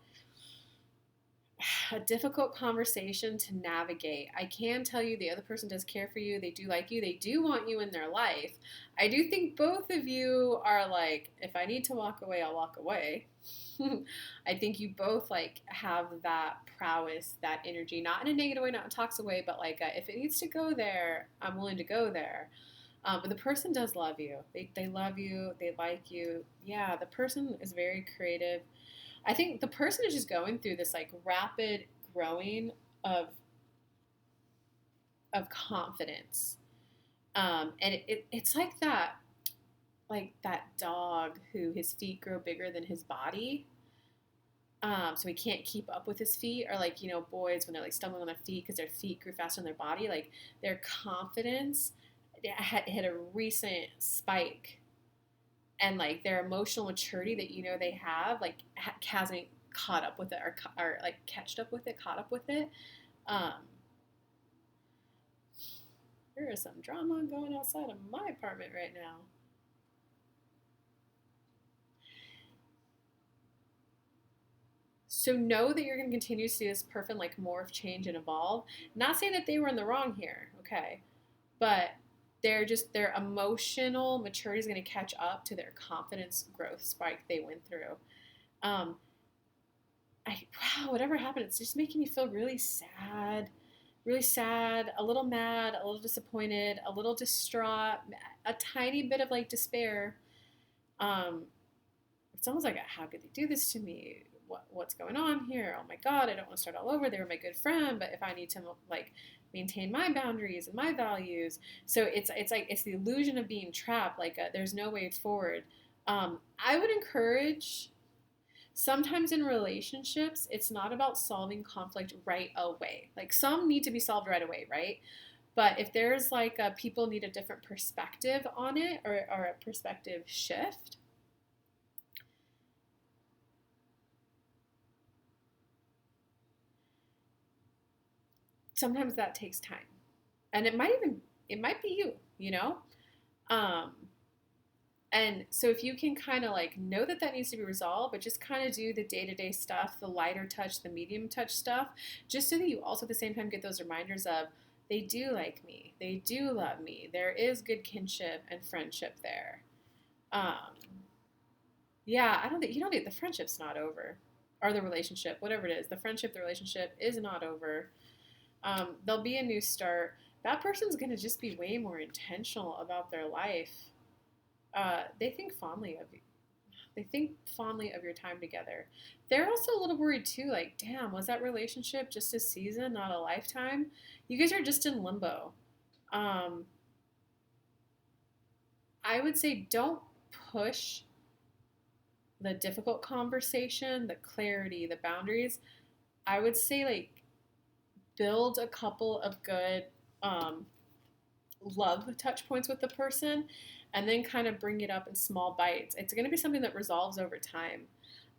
a difficult conversation to navigate. I can tell you the other person does care for you. They do like you. They do want you in their life. I do think both of you are like, if I need to walk away, I'll walk away. I think you both like have that prowess, that energy, not in a negative way, not in a toxic way, but like if it needs to go there, I'm willing to go there. But the person does love you. They love you. They like you. Yeah, the person is very creative. I think the person is just going through this like rapid growing of confidence, and it's like that dog who his feet grow bigger than his body, so he can't keep up with his feet, or like boys when they're like stumbling on their feet because their feet grew faster than their body, like their confidence hit a recent spike. And like their emotional maturity that they have like hasn't caught up with it, or like caught up with it. There is some drama going outside of my apartment right now. So know that you're going to continue to see this person like morph, change, and evolve. Not saying that they were in the wrong here, okay, but their emotional maturity is going to catch up to their confidence growth spike they went through. Wow, whatever happened, it's just making me feel really sad. really sad, a little mad, a little disappointed, a little distraught, a tiny bit of like despair. Um, it's almost like, how could they do this to me? What's going on here? Oh my God, I don't want to start all over. They were my good friend, but if I need to like maintain my boundaries and my values, so it's like it's the illusion of being trapped. Like there's no way forward. I would encourage. Sometimes in relationships, it's not about solving conflict right away. Like some need to be solved right away, right? But if there's like people need a different perspective on it or a perspective shift, sometimes that takes time. And it might be you, you know? Um, and so if you can kind of like know that that needs to be resolved, but just kind of do the day-to-day stuff, the lighter touch, the medium touch stuff, just so that you also at the same time get those reminders of they do like me, they do love me, there is good kinship and friendship there. Um, yeah, I don't think you don't think the friendship's not over, or the relationship, whatever it is, the friendship, the relationship is not over. There'll be a new start. That person's gonna just be way more intentional about their life. They think fondly of you. They think fondly of your time together. They're also a little worried too, like, damn, was that relationship just a season, not a lifetime? You guys are just in limbo. Um, I would say don't push the difficult conversation, the clarity, the boundaries. I would say, like, build a couple of good um, love touch points with the person and then kind of bring it up in small bites. It's going to be something that resolves over time.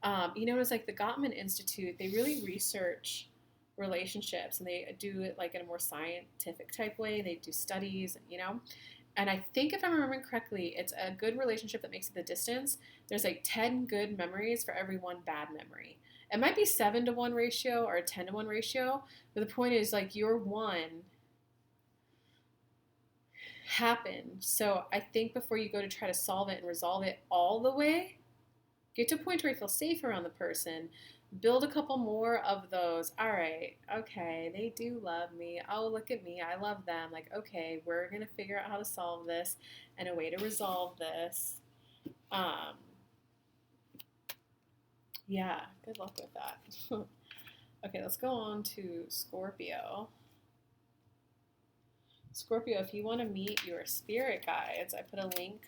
It's like the Gottman Institute, they really research relationships and they do it like in a more scientific type way. They do studies, and I think if I'm remembering correctly, it's a good relationship that makes it the distance. There's like 10 good memories for every one bad memory. It might be 7-to-1 ratio or a 10-to-1 ratio, but the point is like your one happened. So I think before you go to try to solve it and resolve it all the way, get to a point where you feel safe around the person. Build a couple more of those. All right, okay, they do love me. Oh, look at me. I love them. Like, okay, we're going to figure out how to solve this and a way to resolve this. Yeah, good luck with that. Okay, let's go on to Scorpio. Scorpio, if you want to meet your spirit guides, I put a link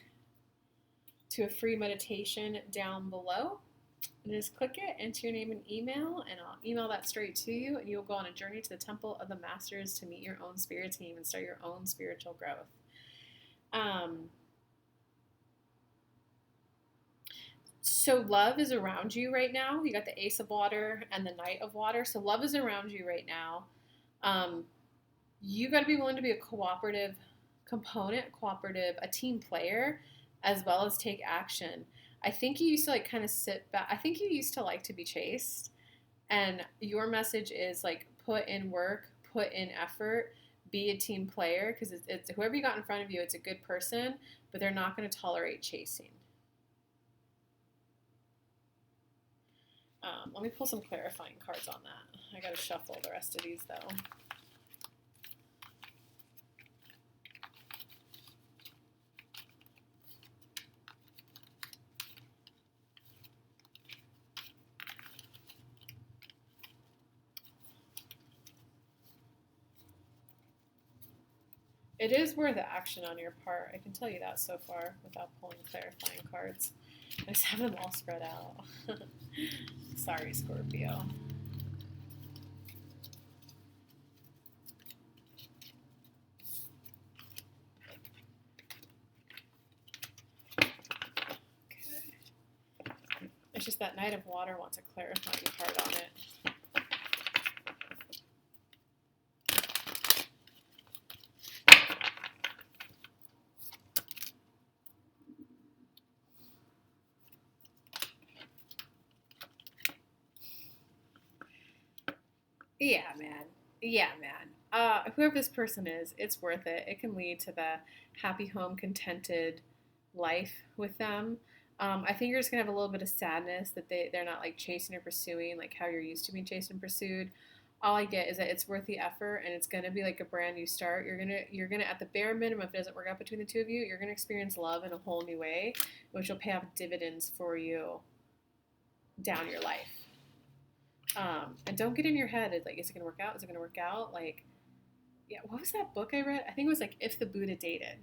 to a free meditation down below. And just click it, enter your name and email, and I'll email that straight to you, and you'll go on a journey to the Temple of the Masters to meet your own spirit team and start your own spiritual growth. So love is around you right now. You got the Ace of Water and the Knight of Water. So love is around you right now. You got to be willing to be a cooperative component, a team player, as well as take action. I think you used to like kind of sit back. I think you used to like to be chased. And your message is like put in work, put in effort, be a team player, because it's whoever you got in front of you, it's a good person, but they're not going to tolerate chasing. Let me pull some clarifying cards on that. I got to shuffle the rest of these though. It is worth action on your part. I can tell you that so far without pulling clarifying cards. I just have them all spread out. Sorry, Scorpio. Okay. It's just that Knight of Water wants a clarifying card on it. Yeah, man. Yeah, man. Whoever this person is, it's worth it. It can lead to the happy home, contented life with them. I think you're just gonna have a little bit of sadness that they're not like chasing or pursuing like how you're used to being chased and pursued. All I get is that it's worth the effort and it's gonna be like a brand new start. You're gonna at the bare minimum, if it doesn't work out between the two of you, you're gonna experience love in a whole new way, which will pay off dividends for you down your life. And don't get in your head. It's like, is it gonna work out? Is it gonna work out? Like, yeah, what was that book I read? I think it was like If the Buddha Dated.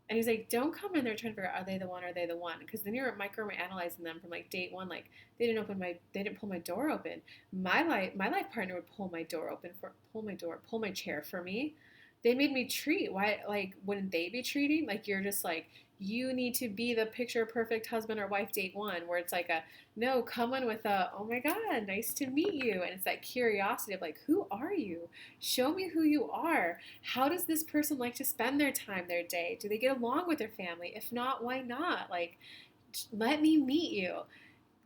And he's like, don't come in there trying to figure out, are they the one? Are they the one? Because then you're micro analyzing them from like date one. Like they didn't pull my door open. My life partner would pull my door open pull my chair for me. They made me treat. Why? Like, wouldn't they be treating? Like, you're just like, you need to be the picture perfect husband or wife date one, where it's like a, no, come on with a, oh my God, nice to meet you. And it's that curiosity of like, who are you? Show me who you are. How does this person like to spend their time, their day? Do they get along with their family? If not, why not? Like, let me meet you.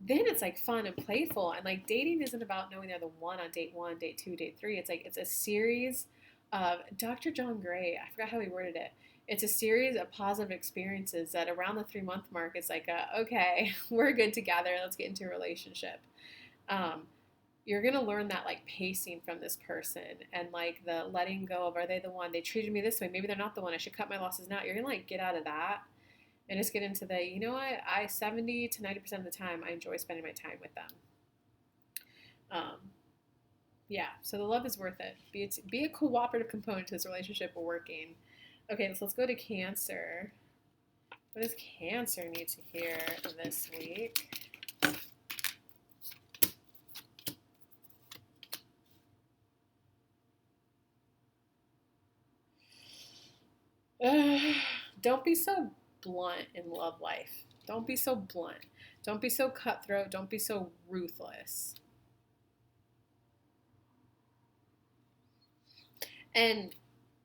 Then it's like fun and playful. And like, dating isn't about knowing they're the one, date two, date three. It's like, it's a series of Dr. John Gray. I forgot how he worded it. It's a series of positive experiences that around the 3 month mark, it's like, okay, we're good together. Let's get into a relationship. Um, you're going to learn that like pacing from this person and like the letting go of, are they the one? They treated me this way. Maybe they're not the one. I should cut my losses now. You're going to like get out of that and just get into the, you know what? 70 to 90% of the time, I enjoy spending my time with them. Um, yeah, so the love is worth it. Be a cooperative component to this relationship we're working. Okay, so let's go to Cancer. What does Cancer need to hear this week? Don't be so blunt in love life. Don't be so blunt. Don't be so cutthroat. Don't be so ruthless. And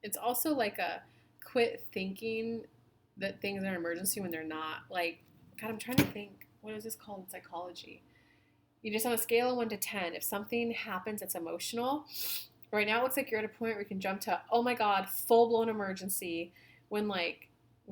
it's also like a quit thinking that things are an emergency when they're not. Like, God, I'm trying to think. What is this called in psychology? You just on a scale of 1 to 10, if something happens that's emotional, right now it looks like you're at a point where you can jump to, oh my God, full blown emergency. When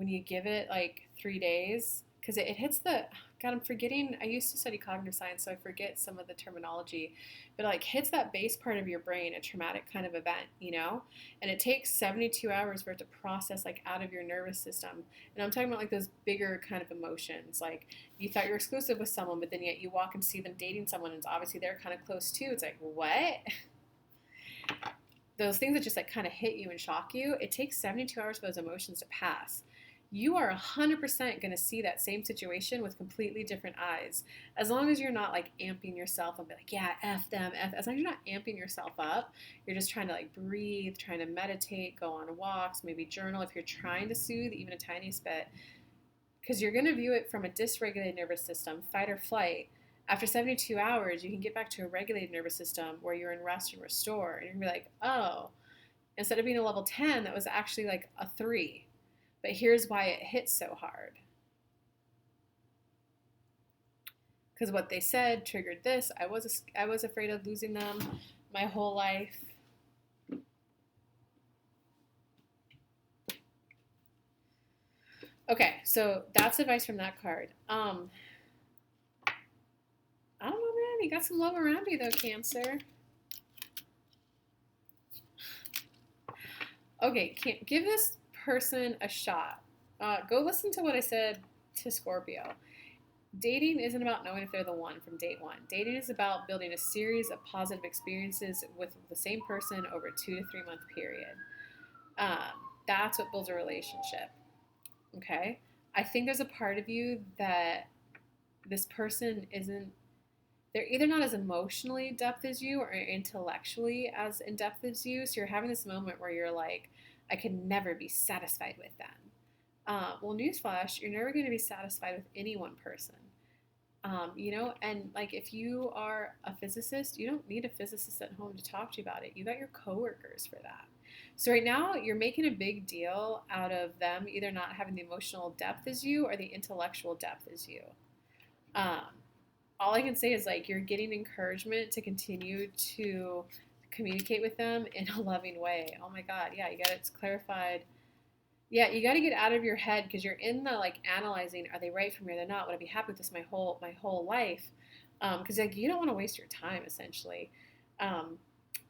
you give it like 3 days, because it hits the, God, I'm forgetting. I used to study cognitive science, so I forget some of the terminology, but it like hits that base part of your brain, a traumatic kind of event, you know? And it takes 72 hours for it to process like out of your nervous system. And I'm talking about like those bigger kind of emotions, like you thought you're exclusive with someone, but then yet you walk and see them dating someone, and it's obviously they're kind of close too. It's like, what? Those things that just like kind of hit you and shock you, it takes 72 hours for those emotions to pass. You are 100% going to see that same situation with completely different eyes. As long as you're not like amping yourself and be like, yeah, F them, F. As long as you're not amping yourself up, you're just trying to like breathe, trying to meditate, go on walks, maybe journal if you're trying to soothe even a tiniest bit. Because you're going to view it from a dysregulated nervous system, fight or flight. After 72 hours, you can get back to a regulated nervous system where you're in rest and restore. And you're going to be like, oh, instead of being a level 10, that was actually like a 3. But here's why it hits so hard. Because what they said triggered this. I was afraid of losing them my whole life. Okay, so that's advice from that card. I don't know, man. You got some love around you, though, Cancer. Okay, give this person a shot. Go listen to what I said to Scorpio. Dating isn't about knowing if they're the one from date one. Dating is about building a series of positive experiences with the same person over a 2 to 3 month period. That's what builds a relationship. Okay? I think there's a part of you that this person isn't, they're either not as emotionally depth as you or intellectually as in depth as you. So you're having this moment where you're like, I can never be satisfied with them. Well, newsflash, you're never going to be satisfied with any one person. And like if you are a physicist, you don't need a physicist at home to talk to you about it. You got your coworkers for that. So right now you're making a big deal out of them either not having the emotional depth as you or the intellectual depth as you. All I can say is like you're getting encouragement to continue to communicate with them in a loving way. Oh my God, yeah, you got it clarified. Yeah, you got to get out of your head because you're in the like analyzing. Are they right for me? Or they're not. Would I be happy with this my whole life? Because like you don't want to waste your time essentially.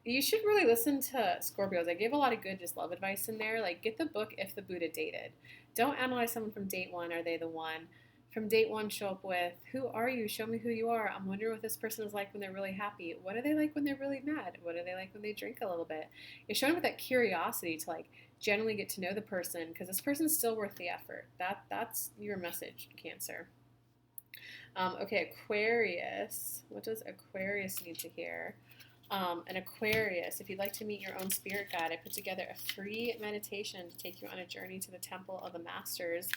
You should really listen to Scorpios. I gave a lot of good just love advice in there. Like, get the book If the Buddha Dated. Don't analyze someone from date one. Are they the one? From date one, show up with, who are you? Show me who you are. I'm wondering what this person is like when they're really happy. What are they like when they're really mad? What are they like when they drink a little bit? You're showing up with that curiosity to like generally get to know the person because this person's still worth the effort. That's your message, Cancer. Okay, Aquarius. What does Aquarius need to hear? An Aquarius, if you'd like to meet your own spirit guide, I put together a free meditation to take you on a journey to the Temple of the Masters.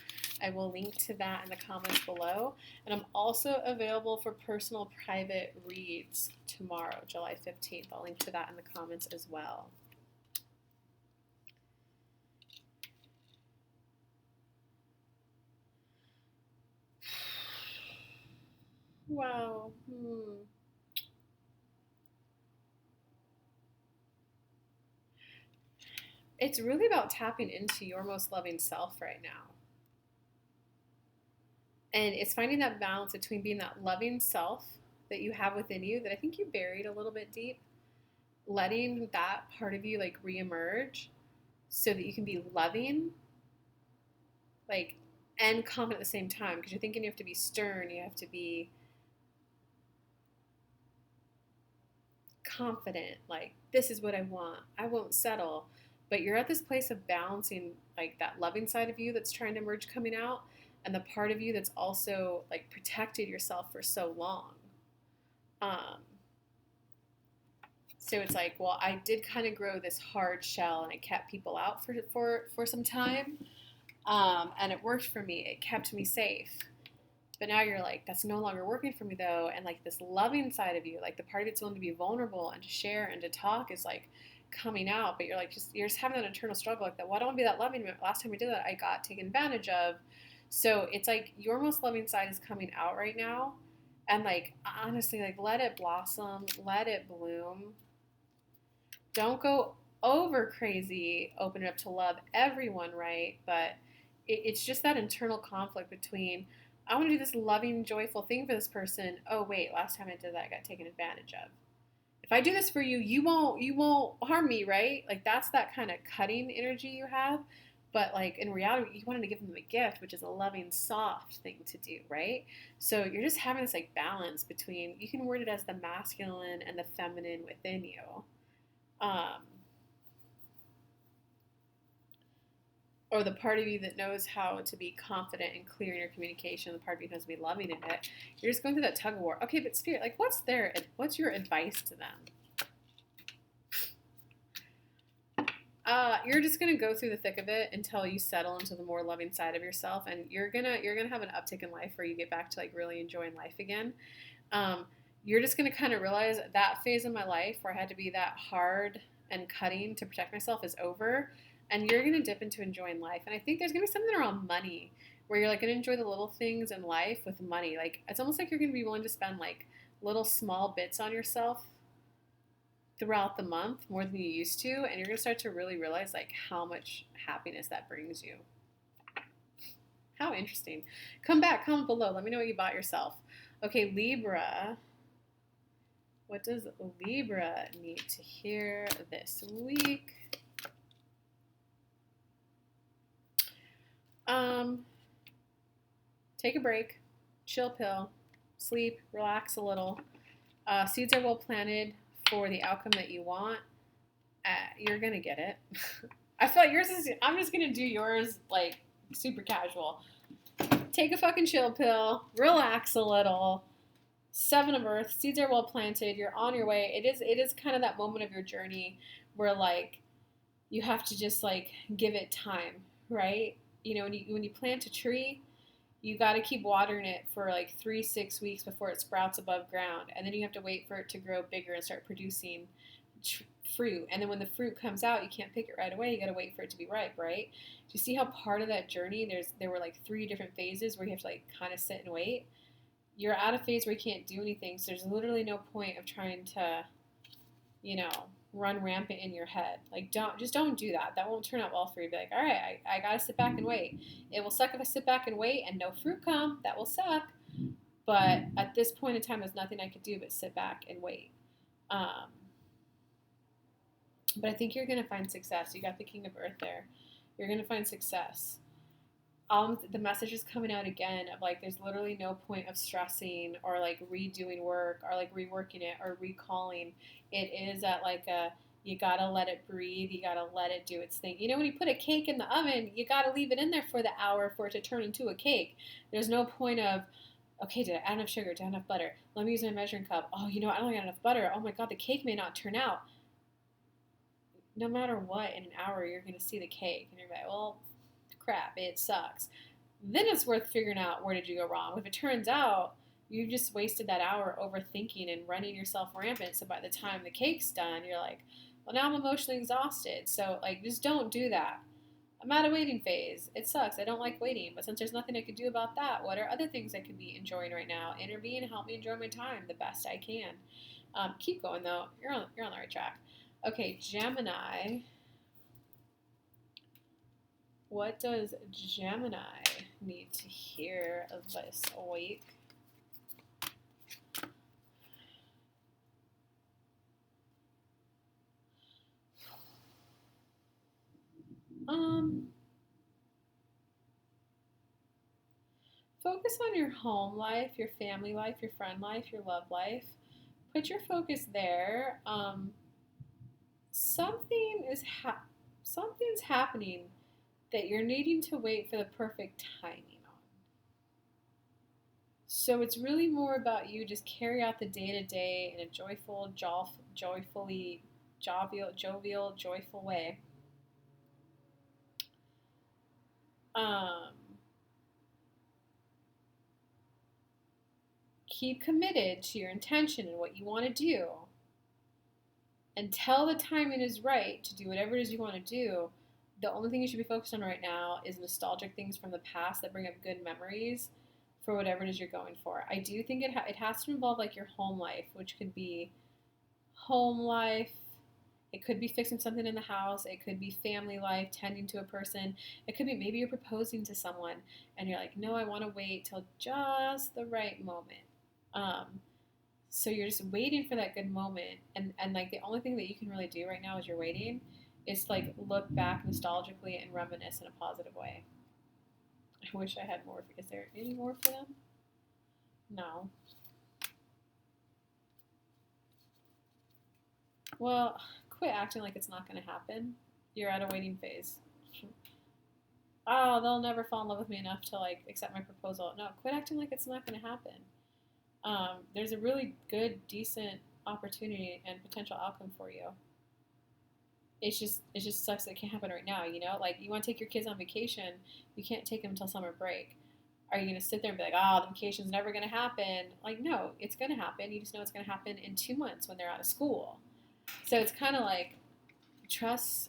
I will link to that in the comments below. And I'm also available for personal private reads tomorrow, July 15th. I'll link to that in the comments as well. Wow. It's really about tapping into your most loving self right now. And it's finding that balance between being that loving self that you have within you that I think you buried a little bit deep, letting that part of you like reemerge so that you can be loving, like, and confident at the same time. Because you're thinking you have to be stern, you have to be confident, like, this is what I want, I won't settle. But you're at this place of balancing like that loving side of you that's trying to emerge coming out and the part of you that's also like protected yourself for so long. So it's like, well, I did kind of grow this hard shell and I kept people out for some time. And it worked for me. It kept me safe. But now you're like, that's no longer working for me though. And like this loving side of you, like the part of you that's willing to be vulnerable and to share and to talk is like coming out. But you're like, you're just having that internal struggle like that. Well, I don't want to be that loving. Last time I did that, I got taken advantage of. So it's like your most loving side is coming out right now. And like, honestly, like let it blossom, let it bloom. Don't go over crazy, open it up to love everyone, right? But it's just that internal conflict between, I want to do this loving, joyful thing for this person. Oh, wait, last time I did that, I got taken advantage of. If I do this for you, you won't harm me, right? Like that's that kind of cutting energy you have. But like in reality, you wanted to give them a gift, which is a loving, soft thing to do, right? So you're just having this like balance between, you can word it as the masculine and the feminine within you. Or the part of you that knows how to be confident and clear in your communication, the part of you that knows to be loving in it. You're just going through that tug of war. Okay, but Spirit, like what's your advice to them? You're just gonna go through the thick of it until you settle into the more loving side of yourself, and you're gonna have an uptick in life where you get back to like really enjoying life again. You're just gonna kind of realize that phase of my life where I had to be that hard and cutting to protect myself is over, and you're gonna dip into enjoying life. And I think there's gonna be something around money where you're like gonna enjoy the little things in life with money. Like it's almost like you're gonna be willing to spend like little small bits on yourself throughout the month more than you used to, and you're going to start to really realize like how much happiness that brings you. How interesting. Come back, comment below, let me know what you bought yourself. Okay, Libra, what does Libra need to hear this week? Take a break, chill pill, sleep, relax a little. Seeds are well planted for the outcome that you want. You're gonna get it. I feel like yours is, I'm just gonna do yours like super casual. Take a fucking chill pill, relax a little. 7 of Earth, seeds are well planted, you're on your way. It is kind of that moment of your journey where like you have to just like give it time, right? You know, when you plant a tree, you got to keep watering it for like 3-6 weeks before it sprouts above ground. And then you have to wait for it to grow bigger and start producing fruit. And then when the fruit comes out, you can't pick it right away. You got to wait for it to be ripe, right? Do you see how part of that journey, there were like 3 different phases where you have to like kind of sit and wait? You're at a phase where you can't do anything. So there's literally no point of trying to, you know, run rampant in your head. Like don't do that. That won't turn out well for you. Be like, all right, I gotta sit back and wait. It will suck if I sit back and wait and no fruit come. That will suck. But at this point in time, there's nothing I could do but sit back and wait. But I think you're going to find success. You got the King of Earth there. You're going to find success. The message is coming out again of like there's literally no point of stressing or like redoing work or like reworking it or recalling. It is at like a you gotta let it breathe, you gotta let it do its thing. You know, when you put a cake in the oven, you gotta leave it in there for the hour for it to turn into a cake. There's no point of okay, did I add enough sugar? Did I add enough butter? Let me use my measuring cup. Oh, you know, I don't got enough butter. Oh my god, the cake may not turn out. No matter what, in an hour you're gonna see the cake and you're like, well, crap, it sucks. Then it's worth figuring out where did you go wrong. If it turns out you just wasted that hour overthinking and running yourself rampant, so by the time the cake's done, you're like, well, now I'm emotionally exhausted. So, like, just don't do that. I'm at a waiting phase. It sucks. I don't like waiting. But since there's nothing I could do about that, what are other things I could be enjoying right now? Intervene and help me enjoy my time the best I can. Keep going, though. You're on the right track. Okay, Gemini. What does Gemini need to hear this week? Focus on your home life, your family life, your friend life, your love life. Put your focus there. Something's happening that you're needing to wait for the perfect timing on. So it's really more about you just carry out the day to day in a jovial, joyful way. Um, keep committed to your intention and what you want to do until the timing is right to do whatever it is you want to do. The only thing you should be focused on right now is nostalgic things from the past that bring up good memories for whatever it is you're going for. I do think it has to involve like your home life, which could be home life. It could be fixing something in the house. It could be family life, tending to a person. It could be maybe you're proposing to someone and you're like, no, I want to wait till just the right moment. So you're just waiting for that good moment, and like the only thing that you can really do right now as you're waiting is to like look back nostalgically and reminisce in a positive way. I wish I had more. Is there any more for them? No. Well, quit acting like it's not going to happen. You're at a waiting phase. Oh, they'll never fall in love with me enough to like accept my proposal. No, quit acting like it's not going to happen. There's a really good, decent opportunity and potential outcome for you. It just sucks that it can't happen right now. You know, like you want to take your kids on vacation, you can't take them until summer break. Are you gonna sit there and be like, oh, the vacation's never gonna happen? Like, no, it's gonna happen. You just know it's gonna happen in 2 months when they're out of school. So it's kind of like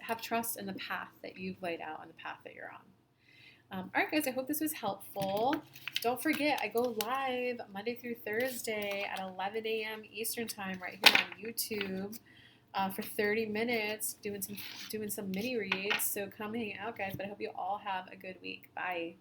have trust in the path that you've laid out and the path that you're on. All right, guys, I hope this was helpful. Don't forget, I go live Monday through Thursday at 11 a.m. Eastern Time right here on YouTube for 30 minutes doing some mini reads. So come hang out, guys. But I hope you all have a good week. Bye.